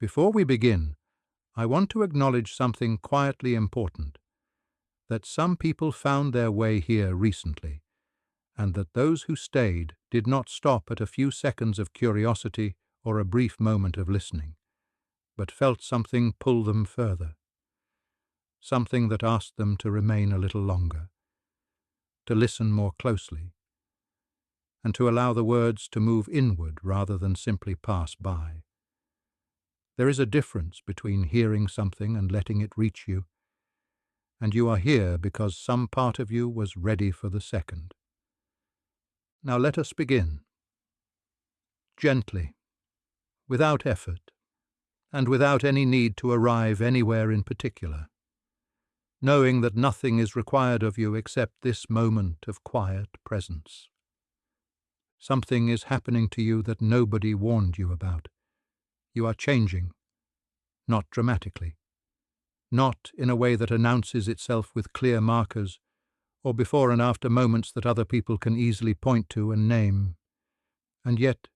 Before we begin, I want to acknowledge something quietly important, that some people found their way here recently, and that those who stayed did not stop at a few seconds of curiosity or a brief moment of listening, but felt something pull them further, something that asked them to remain a little longer, to listen more closely, and to allow the words to move inward rather than simply pass by. There is a difference between hearing something and letting it reach you, and you are here because some part of you was ready for the second. Now let us begin. Gently, without effort, and without any need to arrive anywhere in particular, knowing that nothing is required of you except this moment of quiet presence. Something is happening to you that nobody warned you about. You are changing, not dramatically, not in a way that announces itself with clear markers or before and after moments that other people can easily point to and name. And yet,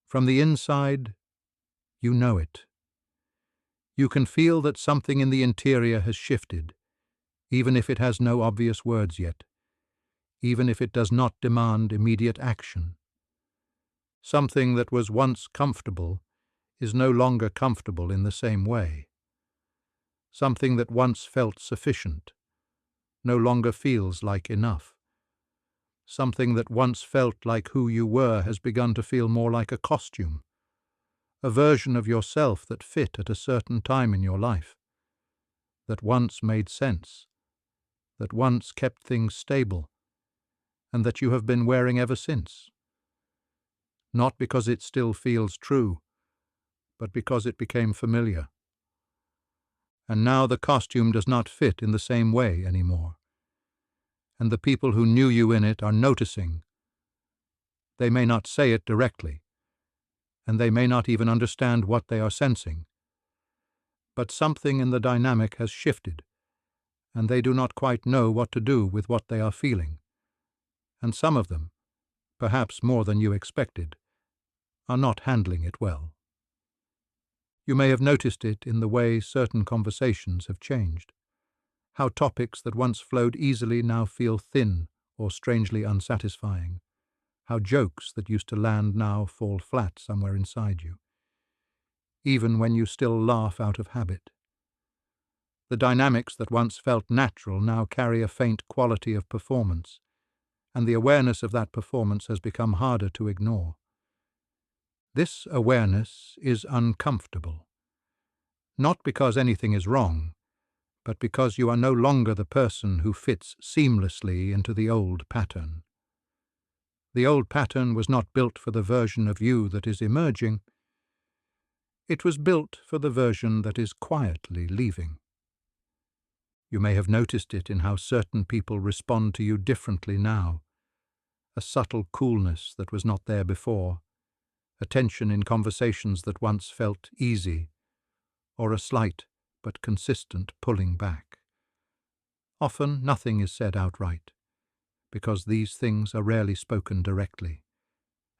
from the inside, you know it. You can feel that something in the interior has shifted, even if it has no obvious words yet, even if it does not demand immediate action. Something that was once comfortable is no longer comfortable in the same way. Something that once felt sufficient no longer feels like enough. Something that once felt like who you were has begun to feel more like a costume, a version of yourself that fit at a certain time in your life, that once made sense, that once kept things stable, and that you have been wearing ever since. Not because it still feels true, but because it became familiar. And now the costume does not fit in the same way anymore. And the people who knew you in it are noticing. They may not say it directly, and they may not even understand what they are sensing. But something in the dynamic has shifted, and they do not quite know what to do with what they are feeling. And some of them, perhaps more than you expected, are not handling it well. You may have noticed it in the way certain conversations have changed, how topics that once flowed easily now feel thin or strangely unsatisfying, how jokes that used to land now fall flat somewhere inside you, even when you still laugh out of habit. The dynamics that once felt natural now carry a faint quality of performance, and the awareness of that performance has become harder to ignore. This awareness is uncomfortable, not because anything is wrong, but because you are no longer the person who fits seamlessly into the old pattern. The old pattern was not built for the version of you that is emerging. It was built for the version that is quietly leaving. You may have noticed it in how certain people respond to you differently now, a subtle coolness that was not there before, a tension in conversations that once felt easy, or a slight but consistent pulling back. Often nothing is said outright, because these things are rarely spoken directly,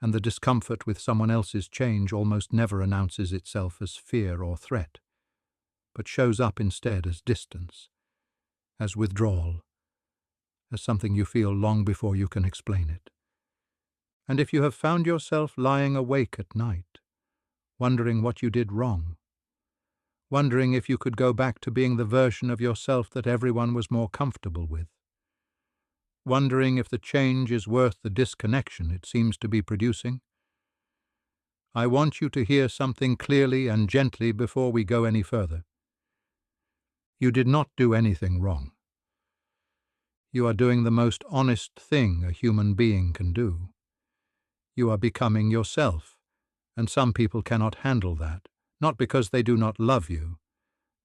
and the discomfort with someone else's change almost never announces itself as fear or threat, but shows up instead as distance, as withdrawal, as something you feel long before you can explain it. And if you have found yourself lying awake at night, wondering what you did wrong, wondering if you could go back to being the version of yourself that everyone was more comfortable with, wondering if the change is worth the disconnection it seems to be producing, I want you to hear something clearly and gently before we go any further. You did not do anything wrong. You are doing the most honest thing a human being can do. You are becoming yourself, and some people cannot handle that, not because they do not love you,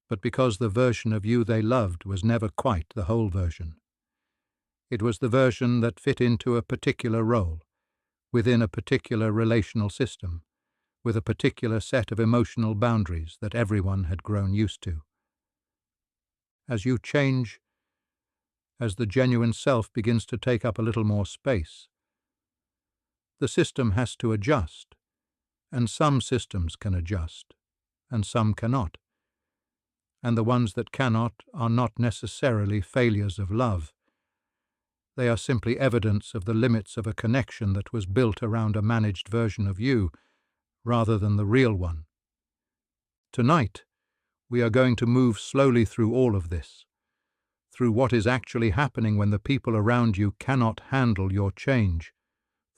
but because the version of you they loved was never quite the whole version. It was the version that fit into a particular role, within a particular relational system, with a particular set of emotional boundaries that everyone had grown used to. As you change, as the genuine self begins to take up a little more space, the system has to adjust, and some systems can adjust, and some cannot. And the ones that cannot are not necessarily failures of love. They are simply evidence of the limits of a connection that was built around a managed version of you, rather than the real one. Tonight, we are going to move slowly through all of this, through what is actually happening when the people around you cannot handle your change,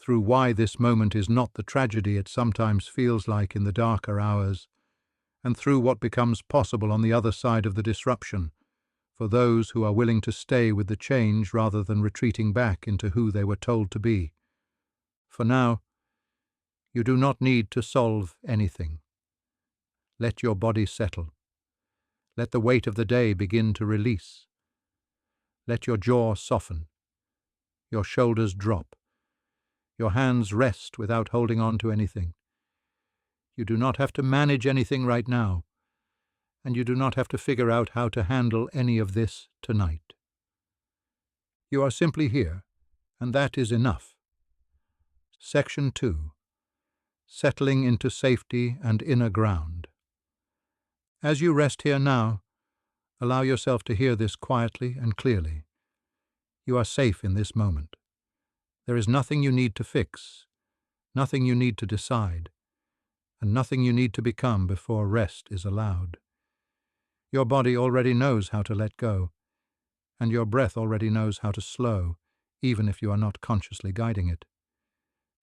through why this moment is not the tragedy it sometimes feels like in the darker hours, and through what becomes possible on the other side of the disruption, for those who are willing to stay with the change rather than retreating back into who they were told to be. For now, you do not need to solve anything. Let your body settle. Let the weight of the day begin to release. Let your jaw soften, your shoulders drop, your hands rest without holding on to anything. You do not have to manage anything right now, and you do not have to figure out how to handle any of this tonight. You are simply here, and that is enough. Section 2. Settling into safety and inner ground. As you rest here now, allow yourself to hear this quietly and clearly. You are safe in this moment. There is nothing you need to fix, nothing you need to decide, and nothing you need to become before rest is allowed. Your body already knows how to let go, and your breath already knows how to slow, even if you are not consciously guiding it.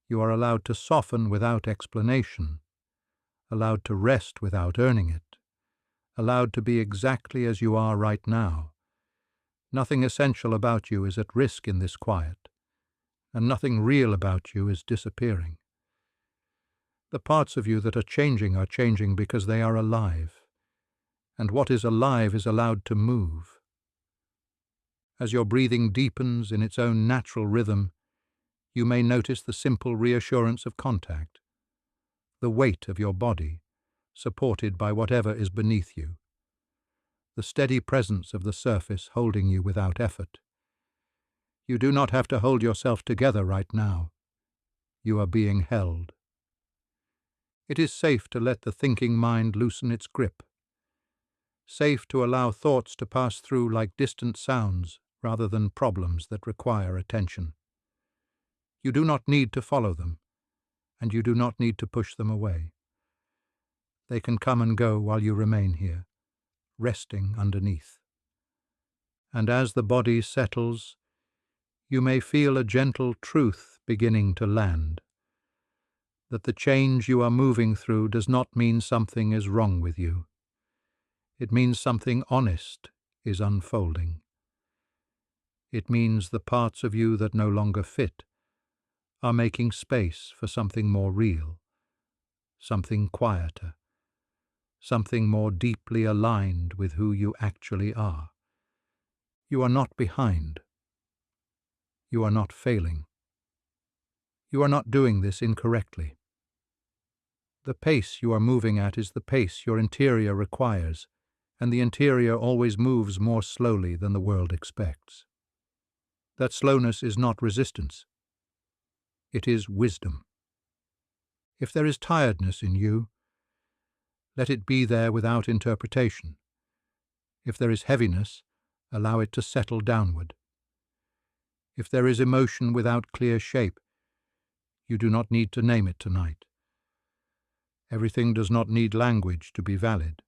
You are allowed to soften without explanation, allowed to rest without earning it, allowed to be exactly as you are right now. Nothing essential about you is at risk in this quiet, and nothing real about you is disappearing. The parts of you that are changing because they are alive, and what is alive is allowed to move. As your breathing deepens in its own natural rhythm, you may notice the simple reassurance of contact, the weight of your body, supported by whatever is beneath you, the steady presence of the surface holding you without effort. You do not have to hold yourself together right now. You are being held. It is safe to let the thinking mind loosen its grip, safe to allow thoughts to pass through like distant sounds rather than problems that require attention. You do not need to follow them, and you do not need to push them away. They can come and go while you remain here, resting underneath. And as the body settles, you may feel a gentle truth beginning to land, that the change you are moving through does not mean something is wrong with you. It means something honest is unfolding. It means the parts of you that no longer fit are making space for something more real, something quieter, something more deeply aligned with who you actually are. You are not behind. You are not failing. You are not doing this incorrectly. The pace you are moving at is the pace your interior requires, and the interior always moves more slowly than the world expects. That slowness is not resistance. It is wisdom. If there is tiredness in you, let it be there without interpretation. If there is heaviness, allow it to settle downward. If there is emotion without clear shape, you do not need to name it tonight. Everything does not need language to be valid.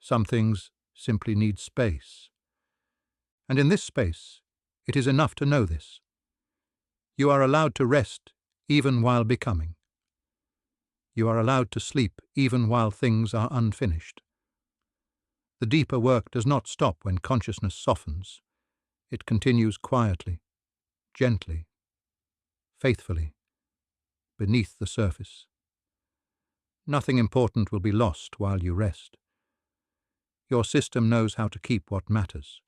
Some things simply need space. And in this space, it is enough to know this. You are allowed to rest even while becoming. You are allowed to sleep even while things are unfinished. The deeper work does not stop when consciousness softens. It continues quietly, gently, faithfully, beneath the surface. Nothing important will be lost while you rest. Your system knows how to keep what matters.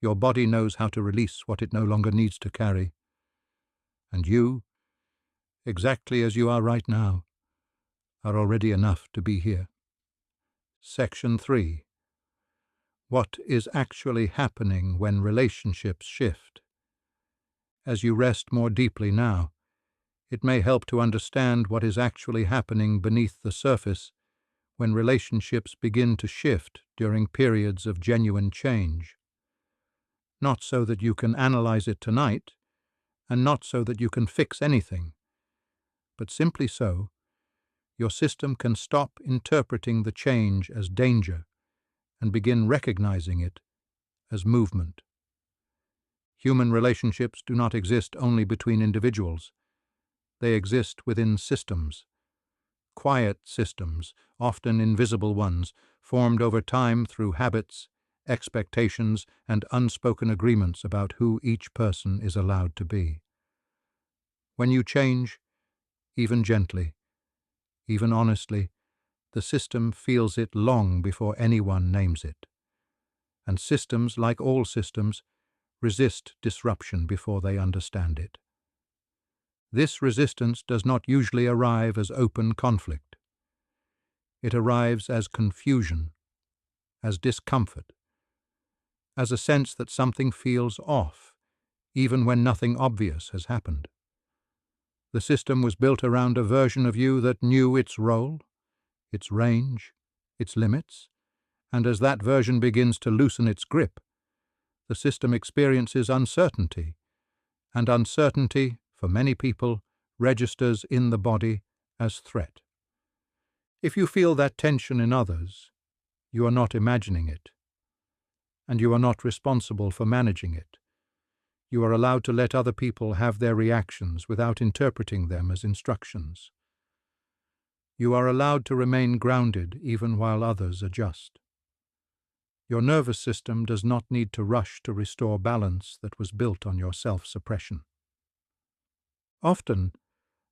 Your body knows how to release what it no longer needs to carry. And you, exactly as you are right now, are already enough to be here. Section 3. What is actually happening when relationships shift? As you rest more deeply now, it may help to understand what is actually happening beneath the surface when relationships begin to shift during periods of genuine change. Not so that you can analyze it tonight, and not so that you can fix anything, but simply so your system can stop interpreting the change as danger and begin recognizing it as movement. Human relationships do not exist only between individuals. They exist within systems. Quiet systems, often invisible ones, formed over time through habits, expectations, and unspoken agreements about who each person is allowed to be. When you change, even gently, even honestly, the system feels it long before anyone names it. And systems, like all systems, resist disruption before they understand it. This resistance does not usually arrive as open conflict. It arrives as confusion, as discomfort, as a sense that something feels off, even when nothing obvious has happened. The system was built around a version of you that knew its role, its range, its limits, and as that version begins to loosen its grip, the system experiences uncertainty, and uncertainty, for many people, registers in the body as threat. If you feel that tension in others, you are not imagining it, and you are not responsible for managing it. You are allowed to let other people have their reactions without interpreting them as instructions. You are allowed to remain grounded even while others adjust. Your nervous system does not need to rush to restore balance that was built on your self-suppression. Often,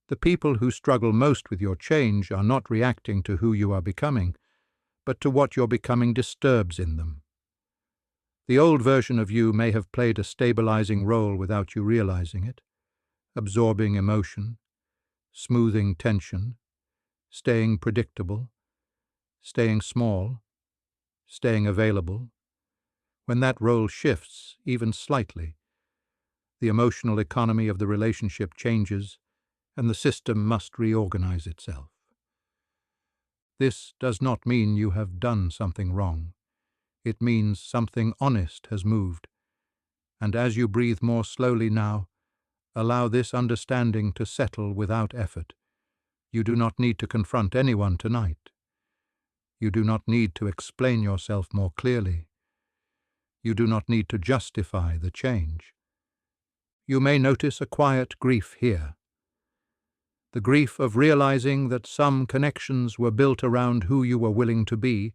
the people who struggle most with your change are not reacting to who you are becoming, but to what your becoming disturbs in them. The old version of you may have played a stabilizing role without you realizing it, absorbing emotion, smoothing tension, staying predictable, staying small, staying available. When that role shifts, even slightly, the emotional economy of the relationship changes, and the system must reorganize itself. This does not mean you have done something wrong. It means something honest has moved, and as you breathe more slowly now, allow this understanding to settle without effort. You do not need to confront anyone tonight. You do not need to explain yourself more clearly. You do not need to justify the change. You may notice a quiet grief here. The grief of realizing that some connections were built around who you were willing to be,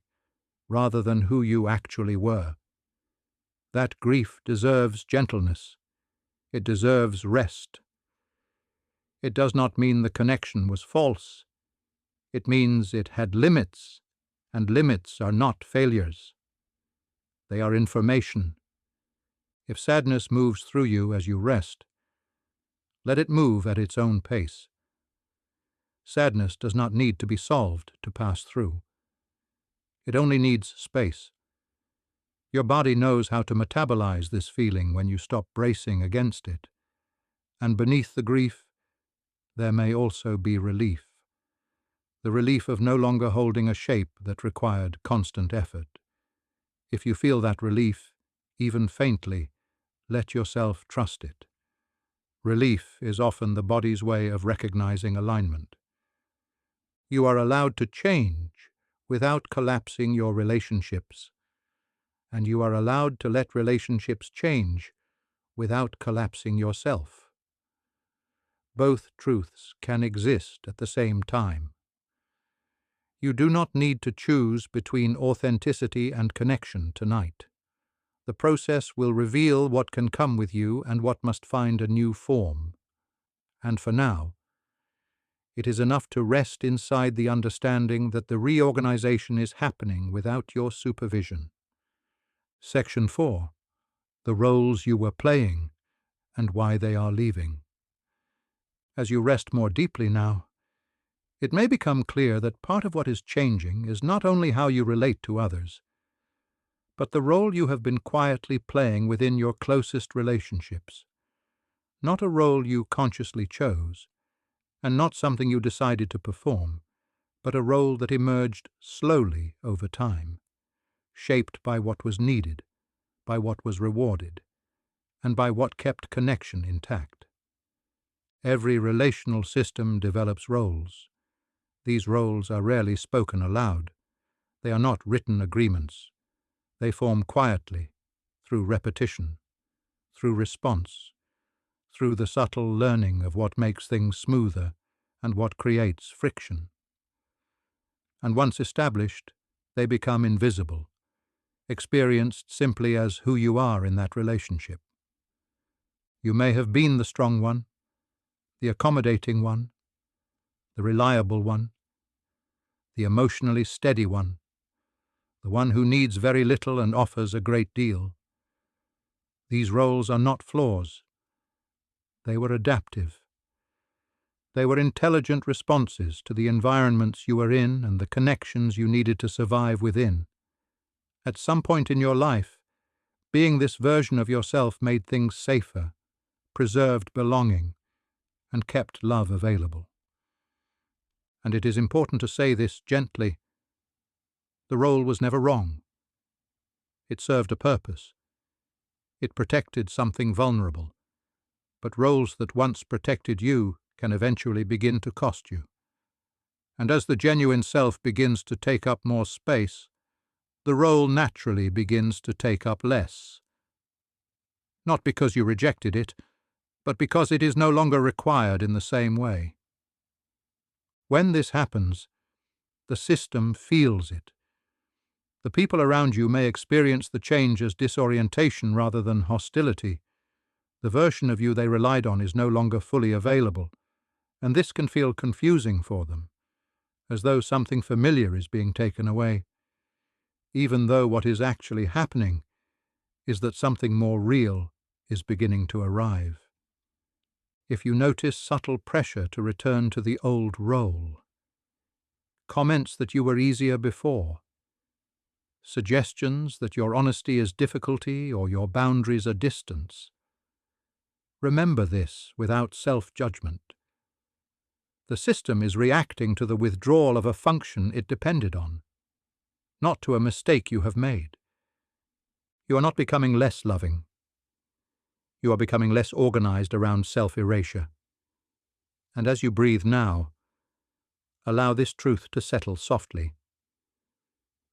rather than who you actually were. That grief deserves gentleness. It deserves rest. It does not mean the connection was false. It means it had limits, and limits are not failures. They are information. If sadness moves through you as you rest, let it move at its own pace. Sadness does not need to be solved to pass through. It only needs space. Your body knows how to metabolize this feeling when you stop bracing against it. And beneath the grief, there may also be relief. The relief of no longer holding a shape that required constant effort. If you feel that relief, even faintly, let yourself trust it. Relief is often the body's way of recognizing alignment. You are allowed to change without collapsing your relationships, and you are allowed to let relationships change without collapsing yourself. Both truths can exist at the same time. You do not need to choose between authenticity and connection tonight. The process will reveal what can come with you and what must find a new form. And for now, it is enough to rest inside the understanding that the reorganization is happening without your supervision. Section 4. The roles you were playing and why they are leaving. As you rest more deeply now, it may become clear that part of what is changing is not only how you relate to others, but the role you have been quietly playing within your closest relationships. Not a role you consciously chose, and not something you decided to perform, but a role that emerged slowly over time, shaped by what was needed, by what was rewarded, and by what kept connection intact. Every relational system develops roles. These roles are rarely spoken aloud. They are not written agreements. They form quietly, through repetition, through response, through the subtle learning of what makes things smoother and what creates friction. And once established, they become invisible, experienced simply as who you are in that relationship. You may have been the strong one, the accommodating one, the reliable one, the emotionally steady one, the one who needs very little and offers a great deal. These roles are not flaws. They were adaptive. They were intelligent responses to the environments you were in and the connections you needed to survive within. At some point in your life, being this version of yourself made things safer, preserved belonging, and kept love available. And it is important to say this gently. The role was never wrong. It served a purpose. It protected something vulnerable. But roles that once protected you can eventually begin to cost you. And as the genuine self begins to take up more space, the role naturally begins to take up less. Not because you rejected it, but because it is no longer required in the same way. When this happens, the system feels it. The people around you may experience the change as disorientation rather than hostility. The version of you they relied on is no longer fully available, and this can feel confusing for them, as though something familiar is being taken away, even though what is actually happening is that something more real is beginning to arrive. If you notice subtle pressure to return to the old role, comments that you were easier before, suggestions that your honesty is difficulty or your boundaries are distance, remember this without self-judgment. The system is reacting to the withdrawal of a function it depended on, not to a mistake you have made. You are not becoming less loving. You are becoming less organized around self-erasure. And as you breathe now, allow this truth to settle softly.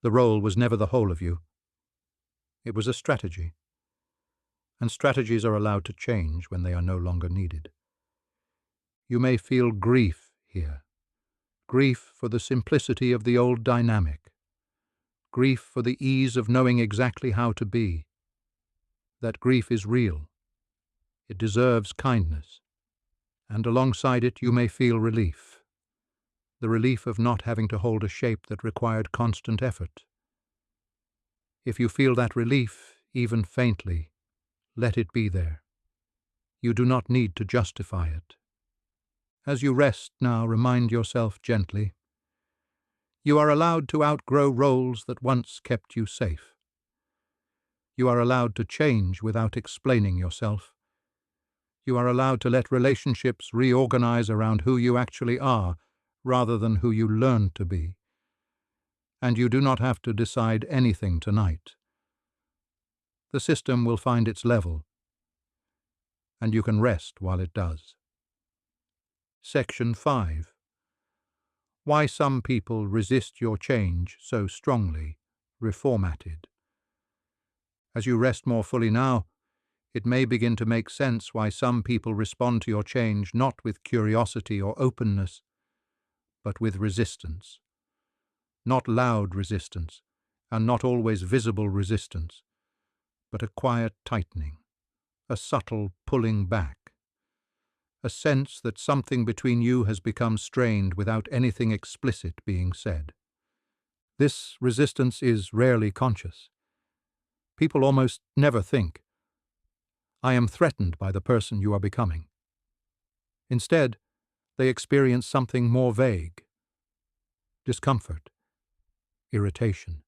The role was never the whole of you. It was a strategy. And strategies are allowed to change when they are no longer needed. You may feel grief here. Grief for the simplicity of the old dynamic. Grief for the ease of knowing exactly how to be. That grief is real. It deserves kindness. And alongside it you may feel relief. The relief of not having to hold a shape that required constant effort. If you feel that relief, even faintly, let it be there. You do not need to justify it. As you rest now, remind yourself gently, you are allowed to outgrow roles that once kept you safe. You are allowed to change without explaining yourself. You are allowed to let relationships reorganize around who you actually are, rather than who you learned to be. And you do not have to decide anything tonight. The system will find its level, and you can rest while it does. Section 5. Why some people resist your change so strongly, reformatted. As you rest more fully now, it may begin to make sense why some people respond to your change not with curiosity or openness, but with resistance. Not loud resistance, and not always visible resistance, but a quiet tightening, a subtle pulling back, a sense that something between you has become strained without anything explicit being said. This resistance is rarely conscious. People almost never think, I am threatened by the person you are becoming. Instead, they experience something more vague. Discomfort, irritation,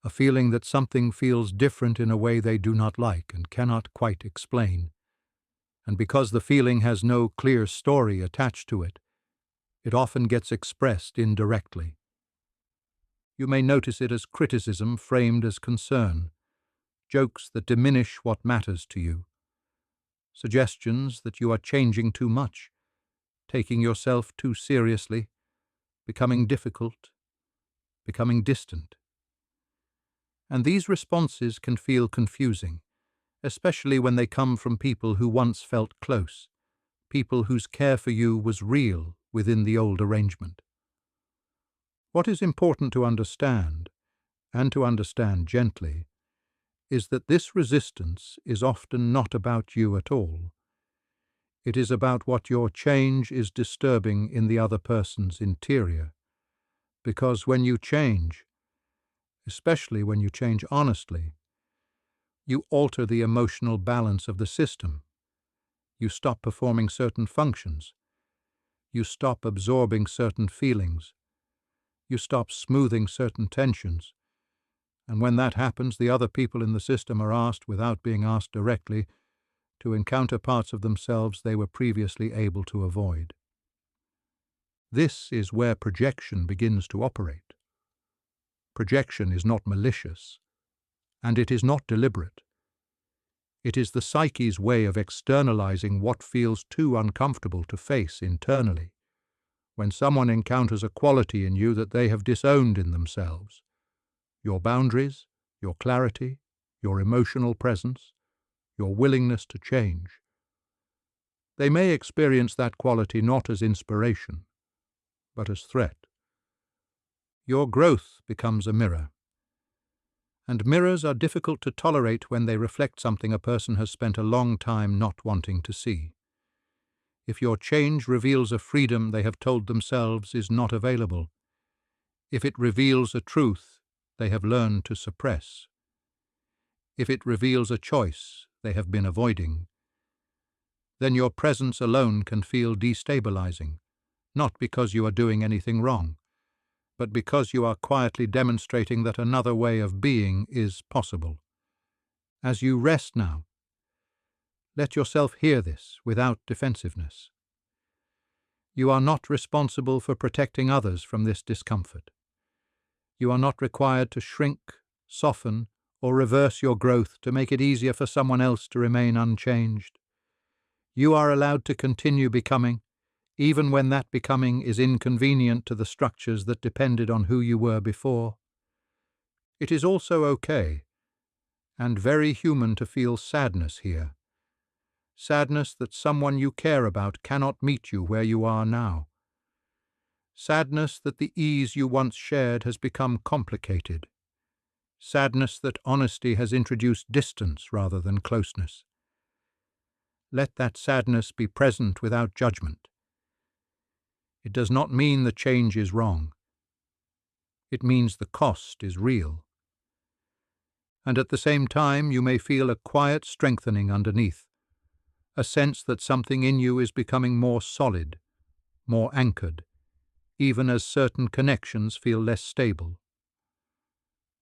a feeling that something feels different in a way they do not like and cannot quite explain. And because the feeling has no clear story attached to it, It often gets expressed indirectly. You may notice it as criticism framed as concern, jokes that diminish what matters to you, suggestions that you are changing too much, taking yourself too seriously, becoming difficult, becoming distant. And these responses can feel confusing, especially when they come from people who once felt close, people whose care for you was real within the old arrangement. What is important to understand, and to understand gently, is that this resistance is often not about you at all. It is about what your change is disturbing in the other person's interior. Because when you change, especially when you change honestly, you alter the emotional balance of the system. You stop performing certain functions. You stop absorbing certain feelings. You stop smoothing certain tensions. And when that happens, the other people in the system are asked, without being asked directly, to encounter parts of themselves they were previously able to avoid. This is where projection begins to operate. Projection is not malicious, and it is not deliberate. It is the psyche's way of externalizing what feels too uncomfortable to face internally. When someone encounters a quality in you that they have disowned in themselves, your boundaries, your clarity, your emotional presence, your willingness to change, they may experience that quality not as inspiration, but as threat. Your growth becomes a mirror. And mirrors are difficult to tolerate when they reflect something a person has spent a long time not wanting to see. If your change reveals a freedom they have told themselves is not available, if it reveals a truth they have learned to suppress, if it reveals a choice they have been avoiding, then your presence alone can feel destabilizing, not because you are doing anything wrong, but because you are quietly demonstrating that another way of being is possible. As you rest now, let yourself hear this without defensiveness. You are not responsible for protecting others from this discomfort. You are not required to shrink, soften, or reverse your growth to make it easier for someone else to remain unchanged. You are allowed to continue becoming, even when that becoming is inconvenient to the structures that depended on who you were before. It is also okay, and very human, to feel sadness here. Sadness that someone you care about cannot meet you where you are now. Sadness that the ease you once shared has become complicated. Sadness that honesty has introduced distance rather than closeness. Let that sadness be present without judgment. It does not mean the change is wrong. It means the cost is real. And at the same time, you may feel a quiet strengthening underneath, a sense that something in you is becoming more solid, more anchored, even as certain connections feel less stable.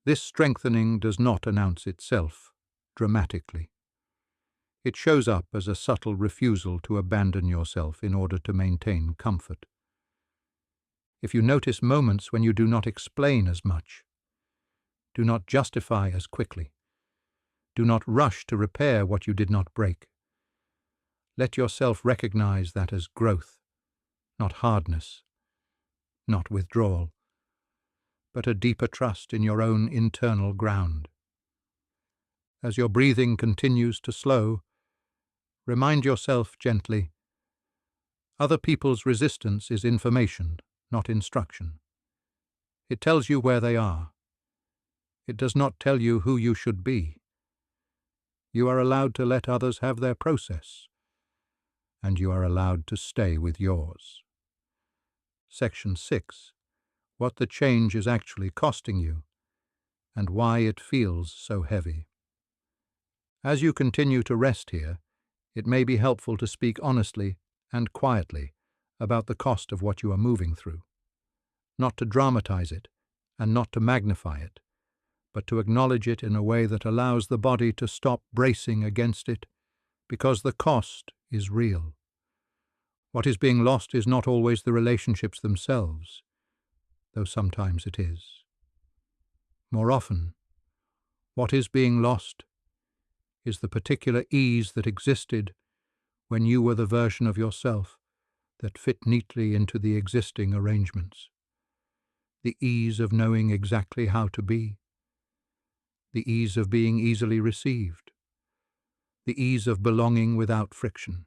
This strengthening does not announce itself dramatically. It shows up as a subtle refusal to abandon yourself in order to maintain comfort. If you notice moments when you do not explain as much, do not justify as quickly, do not rush to repair what you did not break, let yourself recognize that as growth, not hardness, not withdrawal, but a deeper trust in your own internal ground. As your breathing continues to slow, remind yourself gently, other people's resistance is information, not instruction. It tells you where they are. It does not tell you who you should be. You are allowed to let others have their process, and you are allowed to stay with yours. Section 6. What the change is actually costing you, and why it feels so heavy. As you continue to rest here, it may be helpful to speak honestly and quietly about the cost of what you are moving through. Not to dramatize it, and not to magnify it, but to acknowledge it in a way that allows the body to stop bracing against it, because the cost is real. What is being lost is not always the relationships themselves, though sometimes it is. More often, what is being lost is the particular ease that existed when you were the version of yourself that fit neatly into the existing arrangements. The ease of knowing exactly how to be, the ease of being easily received, the ease of belonging without friction.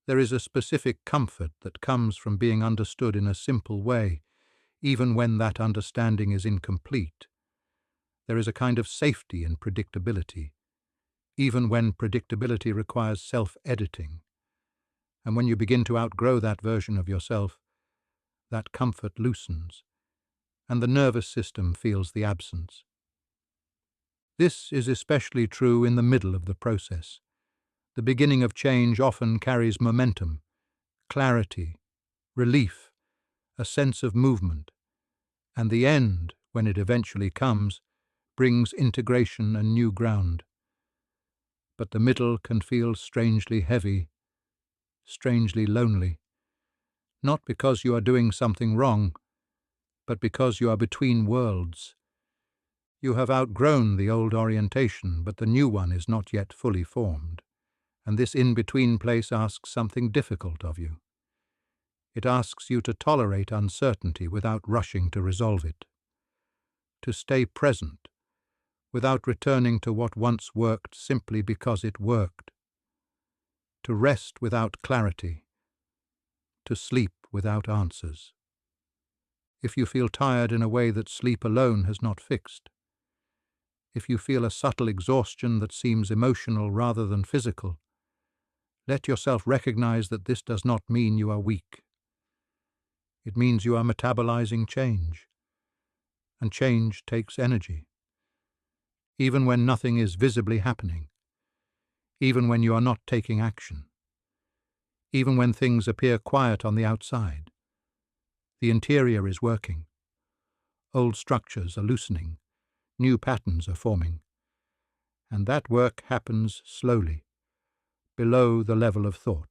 There is a specific comfort that comes from being understood in a simple way, even when that understanding is incomplete. There is a kind of safety in predictability, even when predictability requires self-editing. And when you begin to outgrow that version of yourself, that comfort loosens, and the nervous system feels the absence. This is especially true in the middle of the process. The beginning of change often carries momentum, clarity, relief, a sense of movement, and the end, when it eventually comes, brings integration and new ground. But the middle can feel strangely heavy, strangely lonely, not because you are doing something wrong, but because you are between worlds. You have outgrown the old orientation, but the new one is not yet fully formed, and this in-between place asks something difficult of you. It asks you to tolerate uncertainty without rushing to resolve it, to stay present without returning to what once worked simply because it worked, to rest without clarity, to sleep without answers. If you feel tired in a way that sleep alone has not fixed, if you feel a subtle exhaustion that seems emotional rather than physical, let yourself recognize that this does not mean you are weak. It means you are metabolizing change, and change takes energy. Even when nothing is visibly happening, even when you are not taking action, even when things appear quiet on the outside, the interior is working. Old structures are loosening, new patterns are forming, and that work happens slowly, below the level of thought.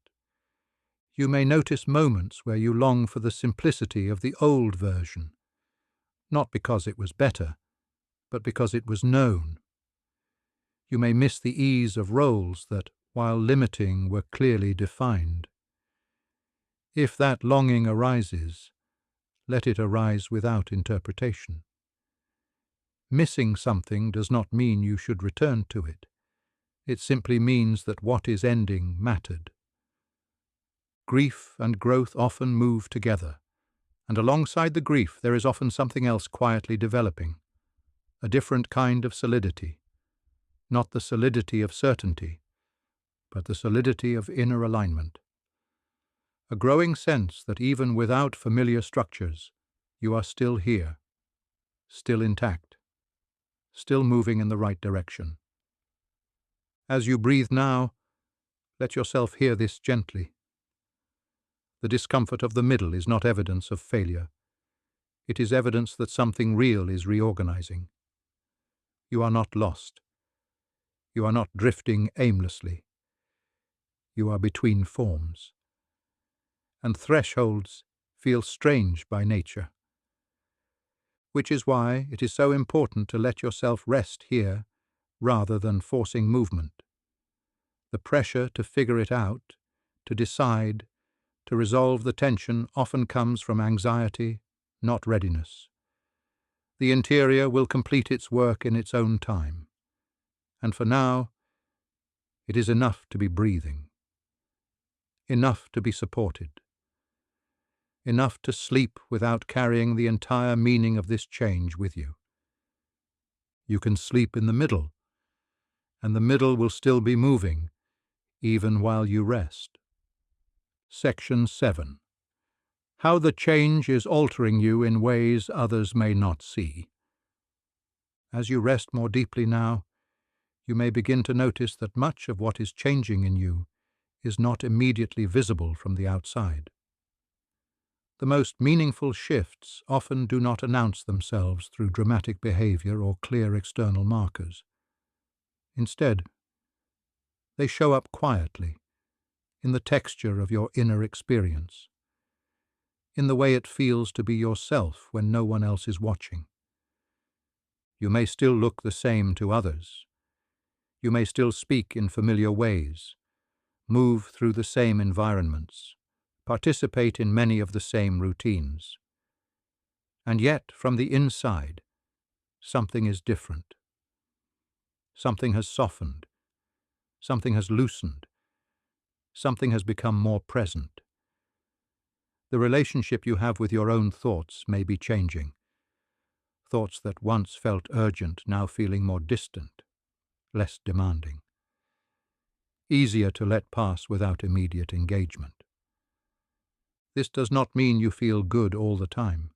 You may notice moments where you long for the simplicity of the old version, not because it was better, but because it was known. You may miss the ease of roles that, while limiting, were clearly defined. If that longing arises, let it arise without interpretation. Missing something does not mean you should return to it. It simply means that what is ending mattered. Grief and growth often move together, and alongside the grief there is often something else quietly developing, a different kind of solidity, not the solidity of certainty, but the solidity of inner alignment. A growing sense that even without familiar structures, you are still here, still intact, still moving in the right direction. As you breathe now, let yourself hear this gently. The discomfort of the middle is not evidence of failure. It is evidence that something real is reorganizing. You are not lost. You are not drifting aimlessly. You are between forms. And thresholds feel strange by nature. Which is why it is so important to let yourself rest here rather than forcing movement. The pressure to figure it out, to decide, to resolve the tension often comes from anxiety, not readiness. The interior will complete its work in its own time. And for now, it is enough to be breathing, enough to be supported, enough to sleep without carrying the entire meaning of this change with you. You can sleep in the middle, and the middle will still be moving, even while you rest. Section 7. How the change is altering you in ways others may not see. As you rest more deeply now, you may begin to notice that much of what is changing in you is not immediately visible from the outside. The most meaningful shifts often do not announce themselves through dramatic behavior or clear external markers. Instead, they show up quietly, in the texture of your inner experience, in the way it feels to be yourself when no one else is watching. You may still look the same to others. You may still speak in familiar ways, move through the same environments, participate in many of the same routines. And yet, from the inside, something is different. Something has softened. Something has loosened. Something has become more present. The relationship you have with your own thoughts may be changing. Thoughts that once felt urgent now feeling more distant, less demanding. Easier to let pass without immediate engagement. This does not mean you feel good all the time.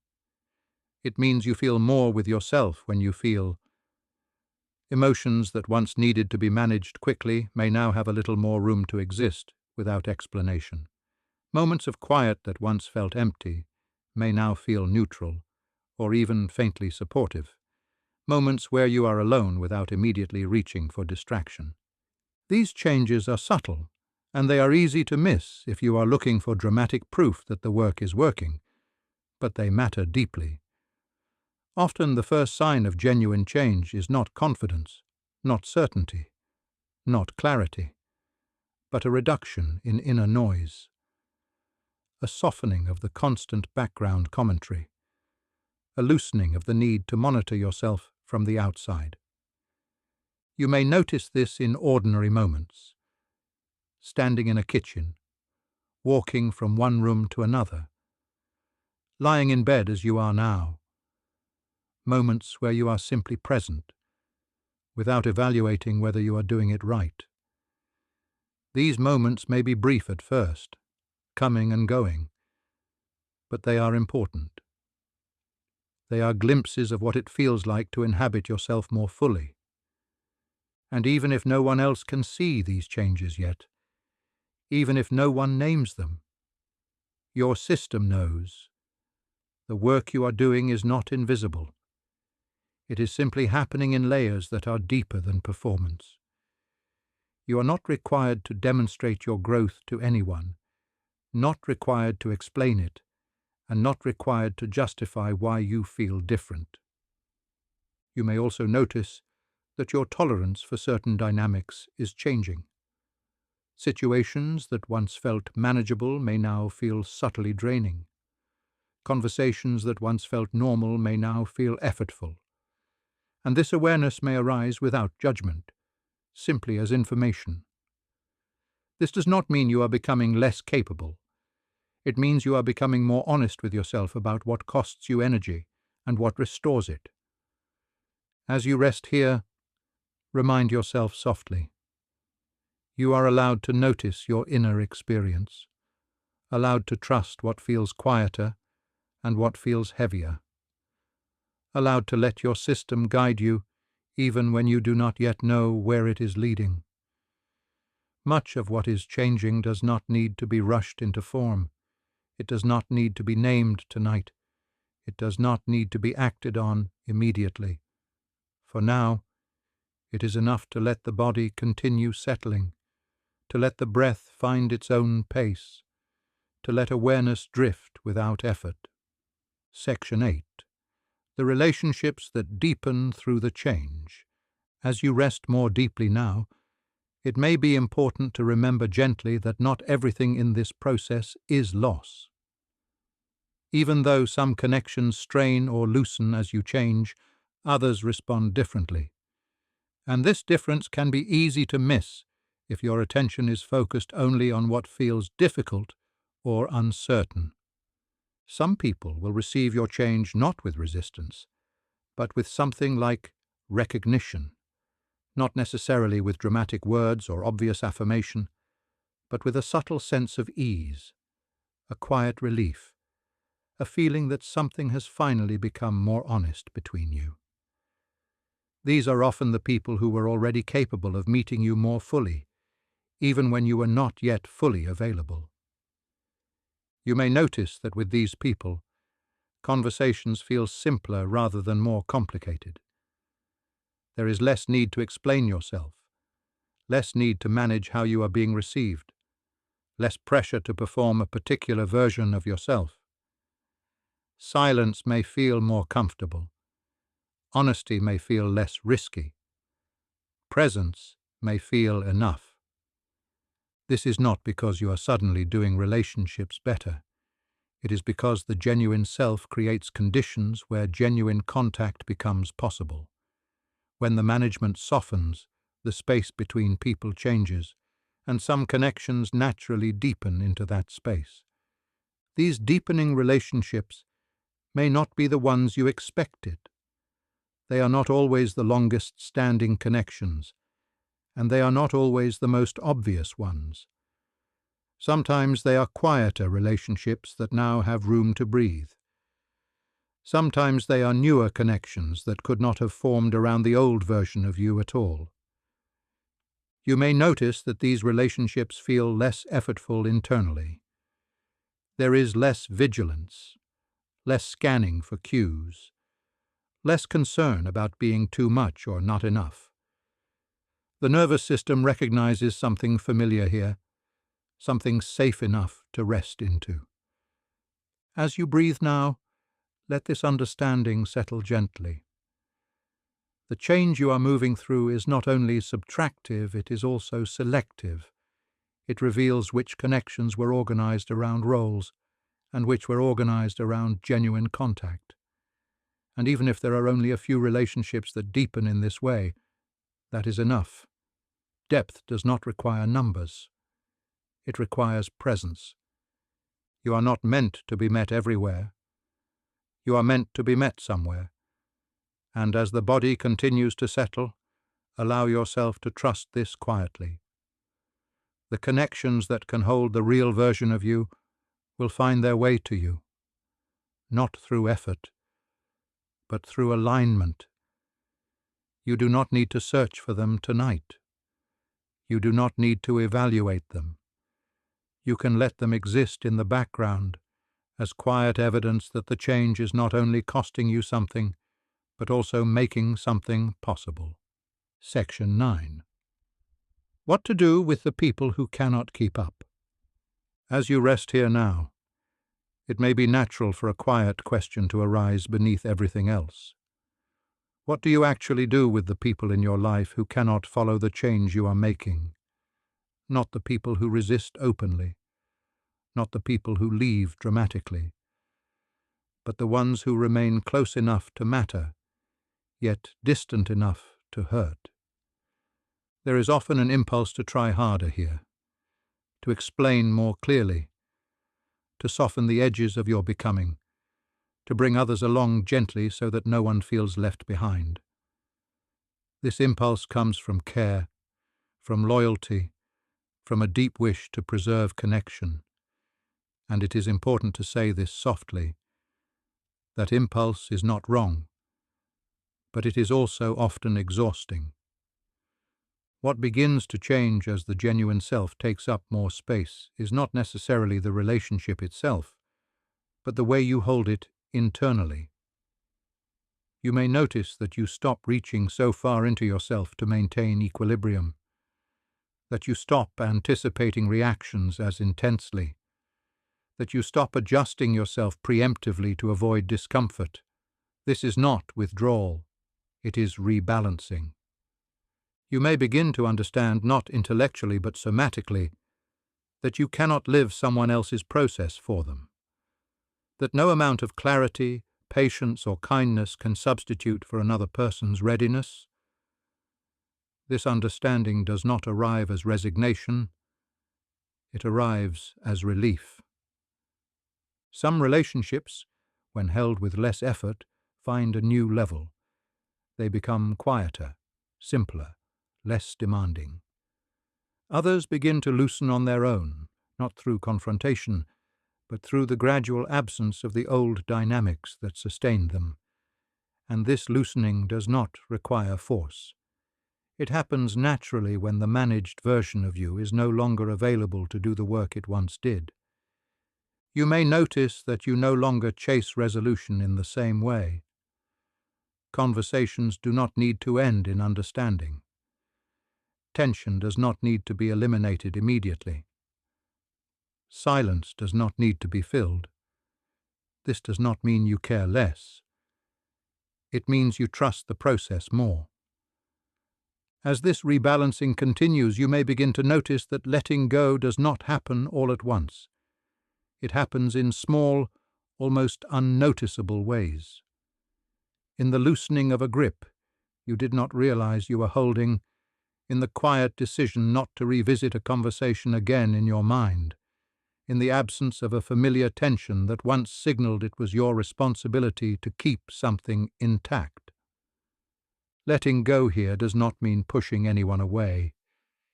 It means you feel more with yourself when you feel. Emotions that once needed to be managed quickly may now have a little more room to exist without explanation. Moments of quiet that once felt empty may now feel neutral, or even faintly supportive. Moments where you are alone without immediately reaching for distraction. These changes are subtle, and they are easy to miss if you are looking for dramatic proof that the work is working, but they matter deeply. Often the first sign of genuine change is not confidence, not certainty, not clarity, but a reduction in inner noise, a softening of the constant background commentary, a loosening of the need to monitor yourself from the outside. You may notice this in ordinary moments, standing in a kitchen, walking from one room to another, lying in bed as you are now, moments where you are simply present, without evaluating whether you are doing it right. These moments may be brief at first, coming and going, but they are important. They are glimpses of what it feels like to inhabit yourself more fully. And even if no one else can see these changes yet, even if no one names them, your system knows. The work you are doing is not invisible. It is simply happening in layers that are deeper than performance. You are not required to demonstrate your growth to anyone, not required to explain it, and not required to justify why you feel different. You may also notice that your tolerance for certain dynamics is changing. Situations that once felt manageable may now feel subtly draining. Conversations that once felt normal may now feel effortful. And this awareness may arise without judgment, simply as information. This does not mean you are becoming less capable. It means you are becoming more honest with yourself about what costs you energy and what restores it. As you rest here, remind yourself softly. You are allowed to notice your inner experience, allowed to trust what feels quieter and what feels heavier, allowed to let your system guide you even when you do not yet know where it is leading. Much of what is changing does not need to be rushed into form. It does not need to be named tonight. It does not need to be acted on immediately. For now, it is enough to let the body continue settling, to let the breath find its own pace, to let awareness drift without effort. Section 8. The relationships that deepen through the change. As you rest more deeply now, it may be important to remember gently that not everything in this process is loss. Even though some connections strain or loosen as you change, others respond differently. And this difference can be easy to miss if your attention is focused only on what feels difficult or uncertain. Some people will receive your change not with resistance, but with something like recognition, not necessarily with dramatic words or obvious affirmation, but with a subtle sense of ease, a quiet relief, a feeling that something has finally become more honest between you. These are often the people who were already capable of meeting you more fully, even when you were not yet fully available. You may notice that with these people, conversations feel simpler rather than more complicated. There is less need to explain yourself, less need to manage how you are being received, less pressure to perform a particular version of yourself. Silence may feel more comfortable. Honesty may feel less risky. Presence may feel enough. This is not because you are suddenly doing relationships better. It is because the genuine self creates conditions where genuine contact becomes possible. When the management softens, the space between people changes, and some connections naturally deepen into that space. These deepening relationships may not be the ones you expected. They are not always the longest-standing connections, and they are not always the most obvious ones. Sometimes they are quieter relationships that now have room to breathe. Sometimes they are newer connections that could not have formed around the old version of you at all. You may notice that these relationships feel less effortful internally. There is less vigilance, less scanning for cues, less concern about being too much or not enough. The nervous system recognizes something familiar here, something safe enough to rest into. As you breathe now, let this understanding settle gently. The change you are moving through is not only subtractive, it is also selective. It reveals which connections were organized around roles and which were organized around genuine contact. And even if there are only a few relationships that deepen in this way, that is enough. Depth does not require numbers. It requires presence. You are not meant to be met everywhere. You are meant to be met somewhere. And as the body continues to settle, allow yourself to trust this quietly. The connections that can hold the real version of you will find their way to you, not through effort, but through alignment. You do not need to search for them tonight. You do not need to evaluate them. You can let them exist in the background as quiet evidence that the change is not only costing you something, but also making something possible. Section 9. What to do with the people who cannot keep up? As you rest here now, it may be natural for a quiet question to arise beneath everything else. What do you actually do with the people in your life who cannot follow the change you are making? Not the people who resist openly, not the people who leave dramatically, but the ones who remain close enough to matter, yet distant enough to hurt. There is often an impulse to try harder here, to explain more clearly, to soften the edges of your becoming, to bring others along gently so that no one feels left behind. This impulse comes from care, from loyalty, from a deep wish to preserve connection. And it is important to say this softly. That impulse is not wrong, but it is also often exhausting. What begins to change as the genuine self takes up more space is not necessarily the relationship itself, but the way you hold it internally. You may notice that you stop reaching so far into yourself to maintain equilibrium, that you stop anticipating reactions as intensely, that you stop adjusting yourself preemptively to avoid discomfort. This is not withdrawal, it is rebalancing. You may begin to understand, not intellectually but somatically, that you cannot live someone else's process for them, that no amount of clarity, patience, or kindness can substitute for another person's readiness. This understanding does not arrive as resignation, it arrives as relief. Some relationships, when held with less effort, find a new level. They become quieter, simpler, less demanding. Others begin to loosen on their own, not through confrontation, but through the gradual absence of the old dynamics that sustained them. And this loosening does not require force. It happens naturally when the managed version of you is no longer available to do the work it once did. You may notice that you no longer chase resolution in the same way. Conversations do not need to end in understanding. Tension does not need to be eliminated immediately. Silence does not need to be filled. This does not mean you care less. It means you trust the process more. As this rebalancing continues, you may begin to notice that letting go does not happen all at once. It happens in small, almost unnoticeable ways. In the loosening of a grip you did not realize you were holding, in the quiet decision not to revisit a conversation again in your mind, in the absence of a familiar tension that once signaled it was your responsibility to keep something intact. Letting go here does not mean pushing anyone away.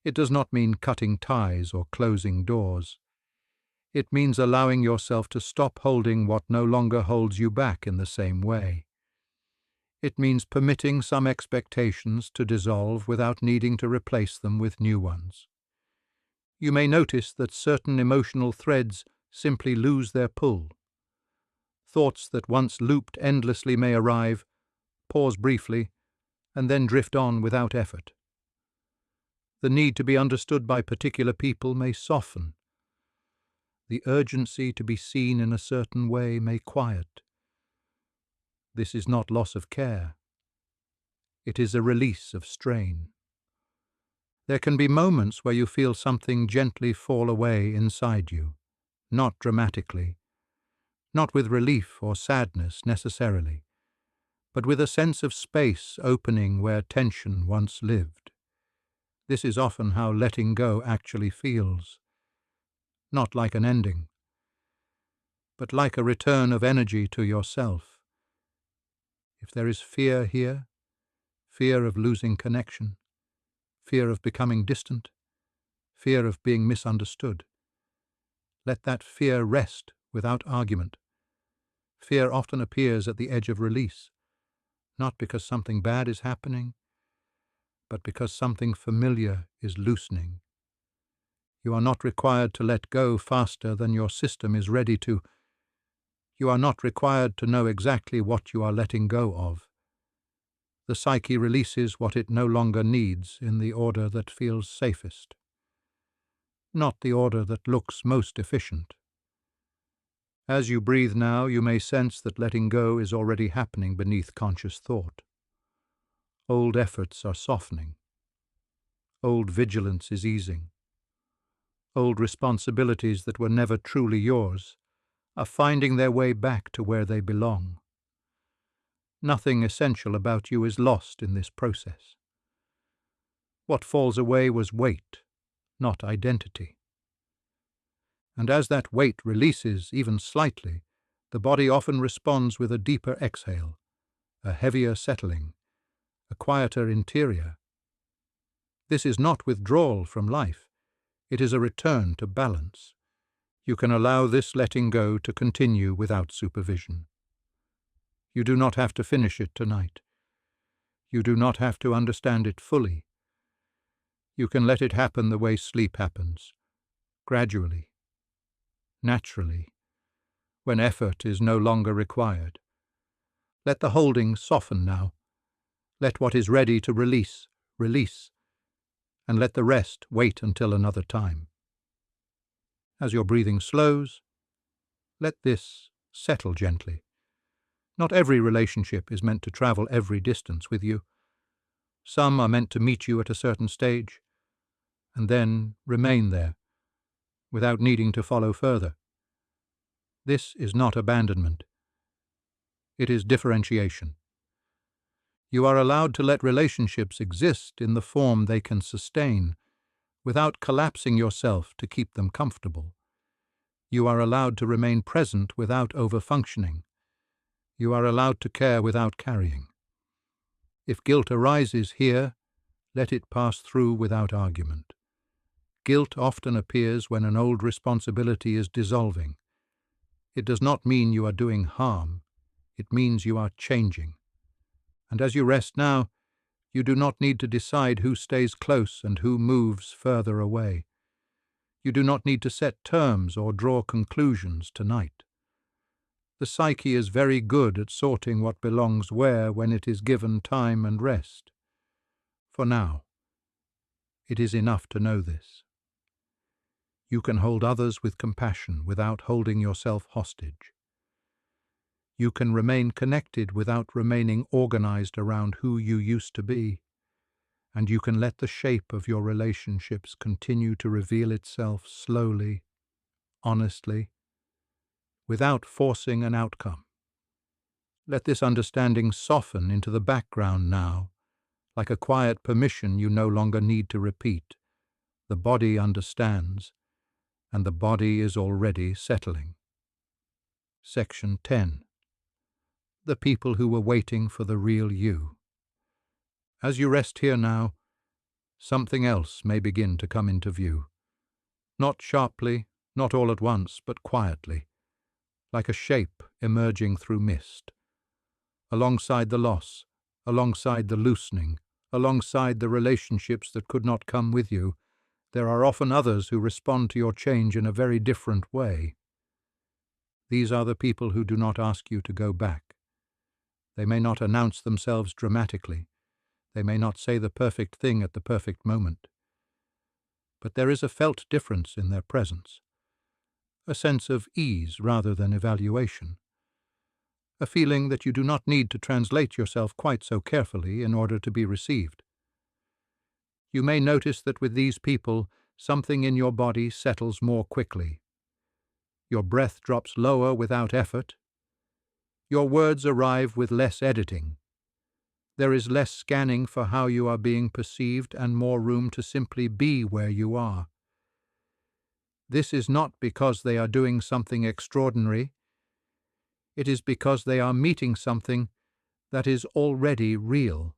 It does not mean cutting ties or closing doors. It means allowing yourself to stop holding what no longer holds you back in the same way. It means permitting some expectations to dissolve without needing to replace them with new ones. You may notice that certain emotional threads simply lose their pull. Thoughts that once looped endlessly may arrive, pause briefly, and then drift on without effort. The need to be understood by particular people may soften. The urgency to be seen in a certain way may quiet. This is not loss of care. It is a release of strain. There can be moments where you feel something gently fall away inside you, not dramatically, not with relief or sadness necessarily, but with a sense of space opening where tension once lived. This is often how letting go actually feels. Not like an ending, but like a return of energy to yourself. If there is fear here, fear of losing connection, fear of becoming distant, fear of being misunderstood, let that fear rest without argument. Fear often appears at the edge of release, not because something bad is happening, but because something familiar is loosening. You are not required to let go faster than your system is ready to. You are not required to know exactly what you are letting go of. The psyche releases what it no longer needs in the order that feels safest, not the order that looks most efficient. As you breathe now, you may sense that letting go is already happening beneath conscious thought. Old efforts are softening. Old vigilance is easing. Old responsibilities that were never truly yours are finding their way back to where they belong. Nothing essential about you is lost in this process. What falls away was weight, not identity. And as that weight releases even slightly, the body often responds with a deeper exhale, a heavier settling, a quieter interior. This is not withdrawal from life. It is a return to balance. You can allow this letting go to continue without supervision. You do not have to finish it tonight. You do not have to understand it fully. You can let it happen the way sleep happens, gradually, naturally, when effort is no longer required. Let the holding soften now. Let what is ready to release, release, and let the rest wait until another time. As your breathing slows, let this settle gently. Not every relationship is meant to travel every distance with you. Some are meant to meet you at a certain stage, and then remain there, without needing to follow further. This is not abandonment. It is differentiation. You are allowed to let relationships exist in the form they can sustain, without collapsing yourself to keep them comfortable. You are allowed to remain present without over-functioning. You are allowed to care without carrying. If guilt arises here, let it pass through without argument. Guilt often appears when an old responsibility is dissolving. It does not mean you are doing harm. It means you are changing. And as you rest now, you do not need to decide who stays close and who moves further away. You do not need to set terms or draw conclusions tonight. The psyche is very good at sorting what belongs where when it is given time and rest. For now, it is enough to know this. You can hold others with compassion without holding yourself hostage. You can remain connected without remaining organized around who you used to be, and you can let the shape of your relationships continue to reveal itself slowly, honestly, without forcing an outcome. Let this understanding soften into the background now, like a quiet permission you no longer need to repeat. The body understands, and the body is already settling. Section 10. The people who were waiting for the real you. As you rest here now, something else may begin to come into view. Not sharply, not all at once, but quietly, like a shape emerging through mist. Alongside the loss, alongside the loosening, alongside the relationships that could not come with you, there are often others who respond to your change in a very different way. These are the people who do not ask you to go back. They may not announce themselves dramatically. They may not say the perfect thing at the perfect moment. But there is a felt difference in their presence, a sense of ease rather than evaluation, a feeling that you do not need to translate yourself quite so carefully in order to be received. You may notice that with these people, something in your body settles more quickly. Your breath drops lower without effort. Your words arrive with less editing. There is less scanning for how you are being perceived and more room to simply be where you are. This is not because they are doing something extraordinary. It is because they are meeting something that is already real.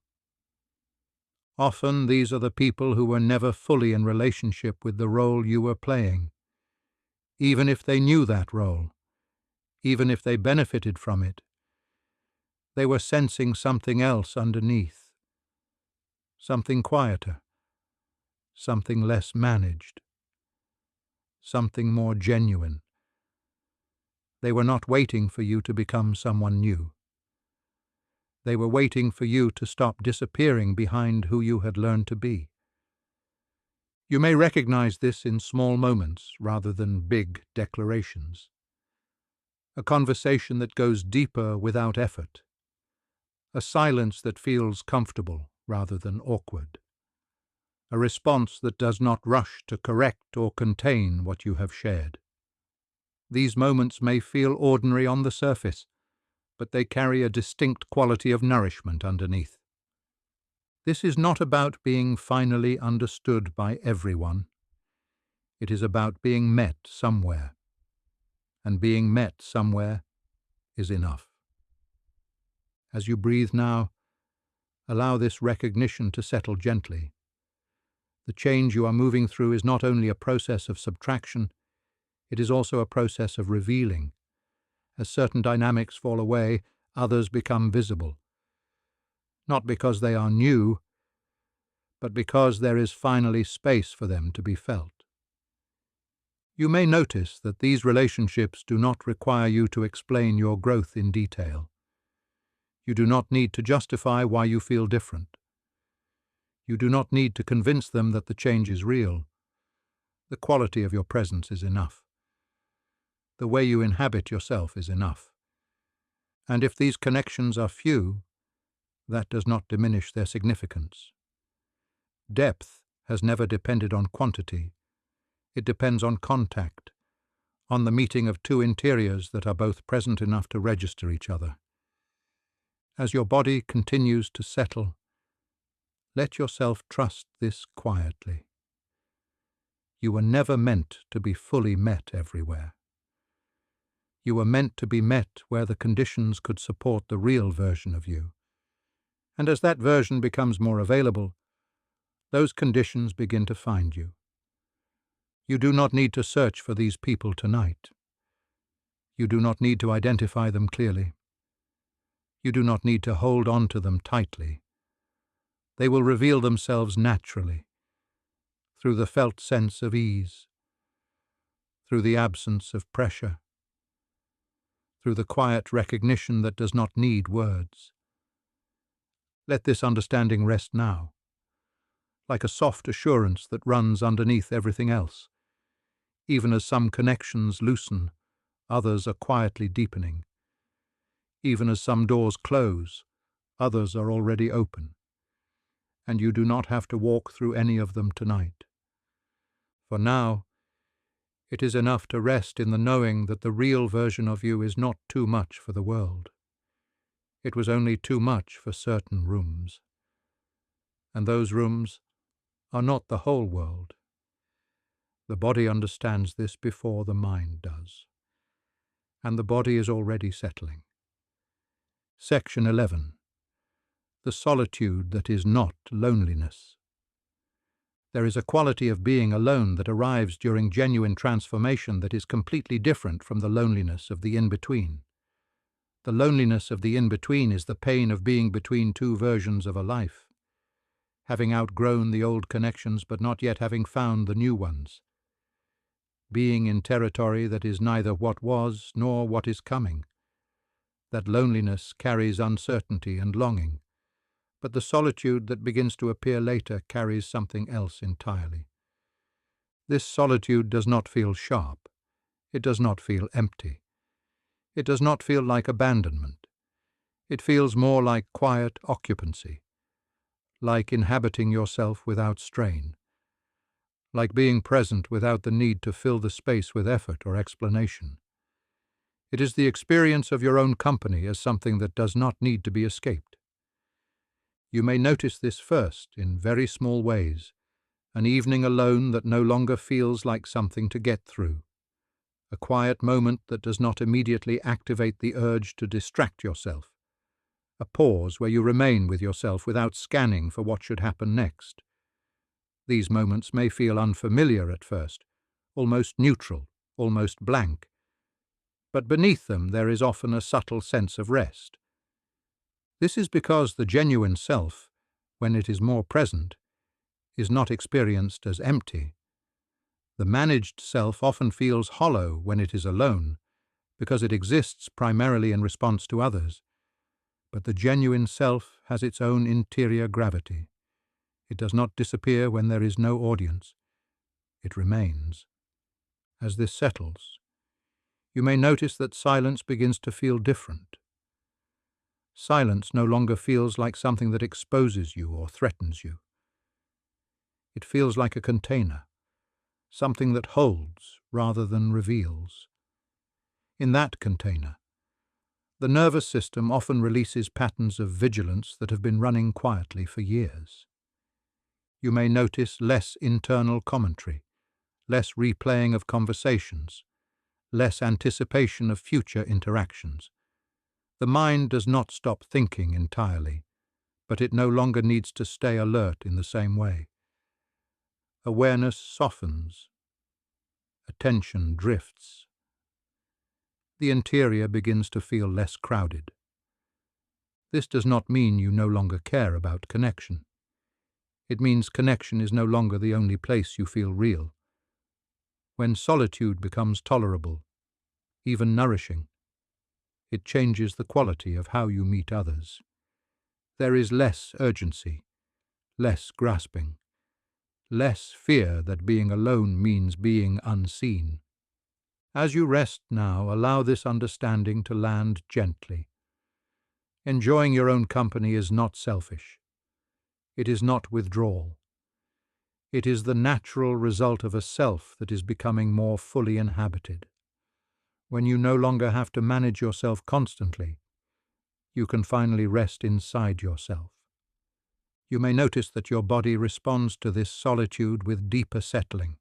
Often these are the people who were never fully in relationship with the role you were playing. Even if they knew that role, even if they benefited from it, they were sensing something else underneath, something quieter, something less managed, something more genuine. They were not waiting for you to become someone new. They were waiting for you to stop disappearing behind who you had learned to be. You may recognize this in small moments rather than big declarations. A conversation that goes deeper without effort. A silence that feels comfortable rather than awkward. A response that does not rush to correct or contain what you have shared. These moments may feel ordinary on the surface, but they carry a distinct quality of nourishment underneath. This is not about being finally understood by everyone. It is about being met somewhere. And being met somewhere is enough. As you breathe now, allow this recognition to settle gently. The change you are moving through is not only a process of subtraction, it is also a process of revealing. As certain dynamics fall away, others become visible. Not because they are new, but because there is finally space for them to be felt. You may notice that these relationships do not require you to explain your growth in detail. You do not need to justify why you feel different. You do not need to convince them that the change is real. The quality of your presence is enough. The way you inhabit yourself is enough. And if these connections are few, that does not diminish their significance. Depth has never depended on quantity. It depends on contact, on the meeting of two interiors that are both present enough to register each other. As your body continues to settle, let yourself trust this quietly. You were never meant to be fully met everywhere. You were meant to be met where the conditions could support the real version of you. And as that version becomes more available, those conditions begin to find you. You do not need to search for these people tonight. You do not need to identify them clearly. You do not need to hold on to them tightly. They will reveal themselves naturally, through the felt sense of ease, through the absence of pressure, through the quiet recognition that does not need words. Let this understanding rest now, like a soft assurance that runs underneath everything else. Even as some connections loosen, others are quietly deepening. Even as some doors close, others are already open. And you do not have to walk through any of them tonight. For now, it is enough to rest in the knowing that the real version of you is not too much for the world. It was only too much for certain rooms. And those rooms are not the whole world. The body understands this before the mind does. And the body is already settling. Section 11. The solitude that is not loneliness. There is a quality of being alone that arrives during genuine transformation that is completely different from the loneliness of the in-between. The loneliness of the in-between is the pain of being between two versions of a life, having outgrown the old connections but not yet having found the new ones, being in territory that is neither what was nor what is coming. That loneliness carries uncertainty and longing, but the solitude that begins to appear later carries something else entirely. This solitude does not feel sharp. It does not feel empty. It does not feel like abandonment. It feels more like quiet occupancy, like inhabiting yourself without strain, like being present without the need to fill the space with effort or explanation. It is the experience of your own company as something that does not need to be escaped. You may notice this first in very small ways, an evening alone that no longer feels like something to get through, a quiet moment that does not immediately activate the urge to distract yourself, a pause where you remain with yourself without scanning for what should happen next. These moments may feel unfamiliar at first, almost neutral, almost blank, but beneath them there is often a subtle sense of rest. This is because the genuine self, when it is more present, is not experienced as empty. The managed self often feels hollow when it is alone, because it exists primarily in response to others. But the genuine self has its own interior gravity. It does not disappear when there is no audience. It remains. As this settles, you may notice that silence begins to feel different. Silence no longer feels like something that exposes you or threatens you. It feels like a container, something that holds rather than reveals. In that container, the nervous system often releases patterns of vigilance that have been running quietly for years. You may notice less internal commentary, less replaying of conversations, less anticipation of future interactions. The mind does not stop thinking entirely, but it no longer needs to stay alert in the same way. Awareness softens. Attention drifts. The interior begins to feel less crowded. This does not mean you no longer care about connection. It means connection is no longer the only place you feel real. When solitude becomes tolerable, even nourishing, it changes the quality of how you meet others. There is less urgency, less grasping, less fear that being alone means being unseen. As you rest now, allow this understanding to land gently. Enjoying your own company is not selfish. It is not withdrawal. It is the natural result of a self that is becoming more fully inhabited. When you no longer have to manage yourself constantly, you can finally rest inside yourself. You may notice that your body responds to this solitude with deeper settling.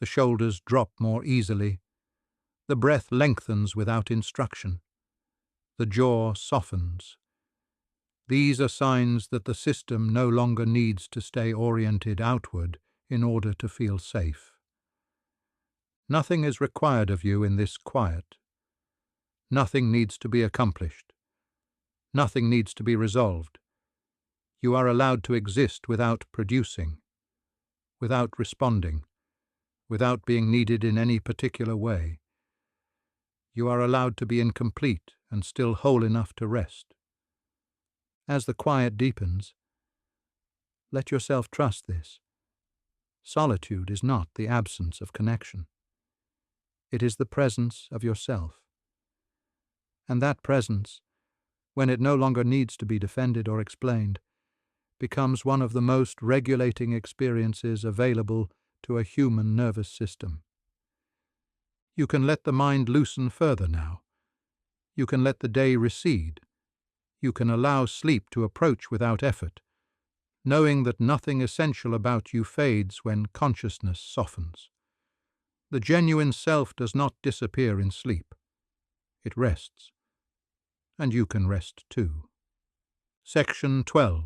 The shoulders drop more easily. The breath lengthens without instruction. The jaw softens. These are signs that the system no longer needs to stay oriented outward in order to feel safe. Nothing is required of you in this quiet. Nothing needs to be accomplished. Nothing needs to be resolved. You are allowed to exist without producing, without responding, without being needed in any particular way. You are allowed to be incomplete and still whole enough to rest. As the quiet deepens, let yourself trust this. Solitude is not the absence of connection. It is the presence of yourself. And that presence, when it no longer needs to be defended or explained, becomes one of the most regulating experiences available to a human nervous system. You can let the mind loosen further now. You can let the day recede. You can allow sleep to approach without effort, knowing that nothing essential about you fades when consciousness softens. The genuine self does not disappear in sleep. It rests. And you can rest too. Section 12.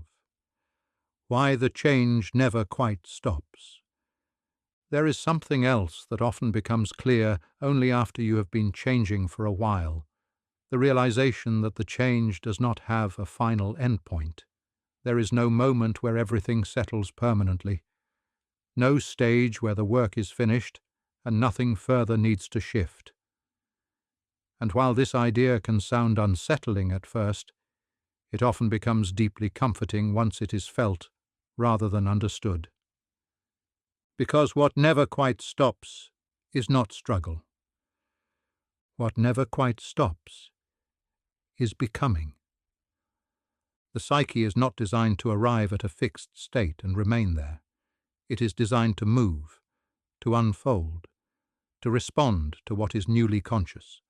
Why the change never quite stops. There is something else that often becomes clear only after you have been changing for a while. The realization that the change does not have a final endpoint. There is no moment where everything settles permanently. No stage where the work is finished and nothing further needs to shift. And while this idea can sound unsettling at first, it often becomes deeply comforting once it is felt rather than understood. Because what never quite stops is not struggle. What never quite stops is becoming. The psyche is not designed to arrive at a fixed state and remain there. It is designed to move, to unfold, to respond to what is newly conscious.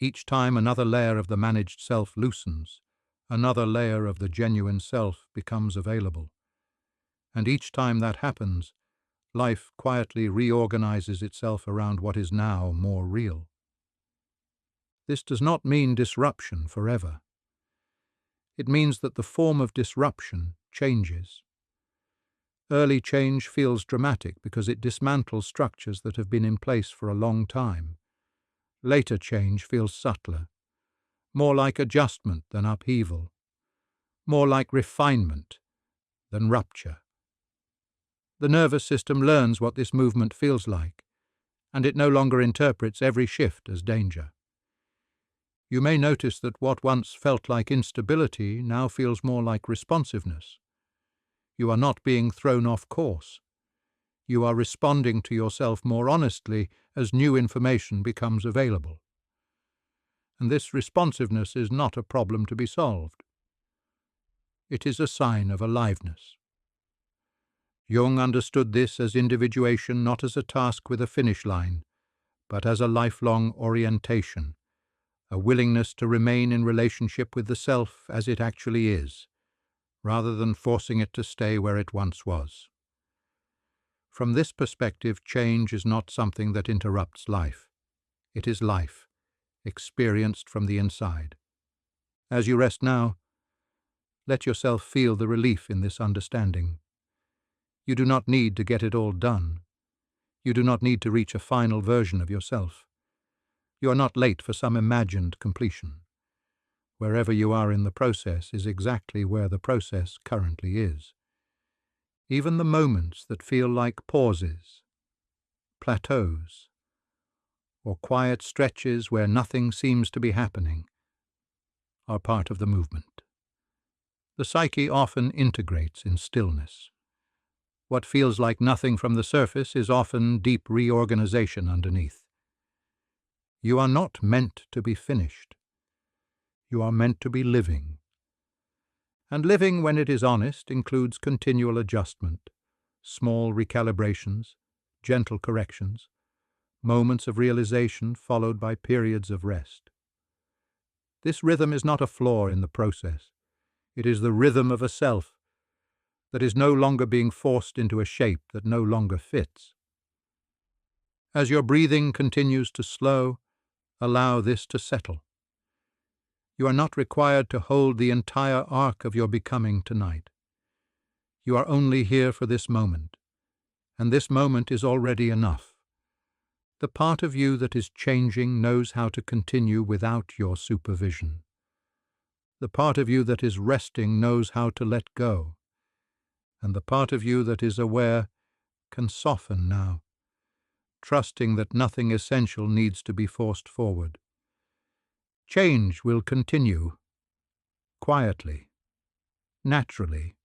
Each time another layer of the managed self loosens, another layer of the genuine self becomes available. And each time that happens, life quietly reorganizes itself around what is now more real. This does not mean disruption forever. It means that the form of disruption changes. Early change feels dramatic because it dismantles structures that have been in place for a long time. Later change feels subtler, more like adjustment than upheaval, more like refinement than rupture. The nervous system learns what this movement feels like, and it no longer interprets every shift as danger. You may notice that what once felt like instability now feels more like responsiveness. You are not being thrown off course. You are responding to yourself more honestly as new information becomes available. And this responsiveness is not a problem to be solved. It is a sign of aliveness. Jung understood this as individuation not as a task with a finish line, but as a lifelong orientation, a willingness to remain in relationship with the self as it actually is, rather than forcing it to stay where it once was. From this perspective, change is not something that interrupts life. It is life, experienced from the inside. As you rest now, let yourself feel the relief in this understanding. You do not need to get it all done. You do not need to reach a final version of yourself. You are not late for some imagined completion. Wherever you are in the process is exactly where the process currently is. Even the moments that feel like pauses, plateaus, or quiet stretches where nothing seems to be happening are part of the movement. The psyche often integrates in stillness. What feels like nothing from the surface is often deep reorganization underneath. You are not meant to be finished. You are meant to be living. And living, when it is honest, includes continual adjustment, small recalibrations, gentle corrections, moments of realization followed by periods of rest. This rhythm is not a flaw in the process. It is the rhythm of a self that is no longer being forced into a shape that no longer fits. As your breathing continues to slow, allow this to settle. You are not required to hold the entire arc of your becoming tonight. You are only here for this moment, and this moment is already enough. The part of you that is changing knows how to continue without your supervision. The part of you that is resting knows how to let go, and the part of you that is aware can soften now, trusting that nothing essential needs to be forced forward. Change will continue, quietly, naturally,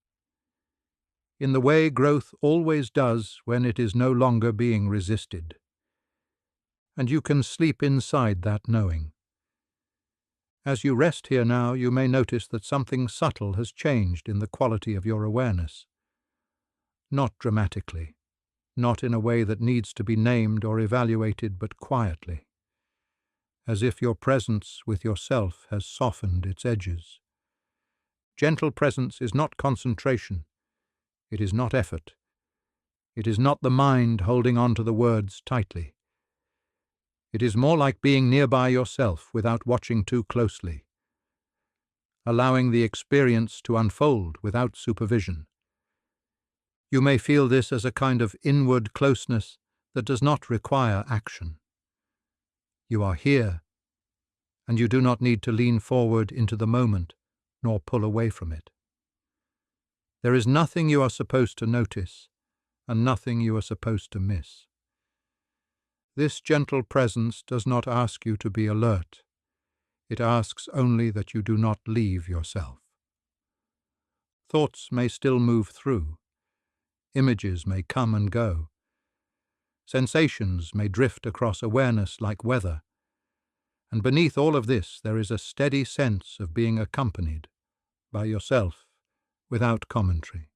in the way growth always does when it is no longer being resisted. and you can sleep inside that knowing. As you rest here now, you may notice that something subtle has changed in the quality of your awareness. Not dramatically, not in a way that needs to be named or evaluated, but quietly, as if your presence with yourself has softened its edges. Gentle presence is not concentration. It is not effort. It is not the mind holding on to the words tightly. It is more like being nearby yourself without watching too closely, allowing the experience to unfold without supervision. You may feel this as a kind of inward closeness that does not require action. You are here, and you do not need to lean forward into the moment nor pull away from it. There is nothing you are supposed to notice, and nothing you are supposed to miss. This gentle presence does not ask you to be alert. It asks only that you do not leave yourself. Thoughts may still move through. Images may come and go. Sensations may drift across awareness like weather. And beneath all of this, there is a steady sense of being accompanied by yourself without commentary.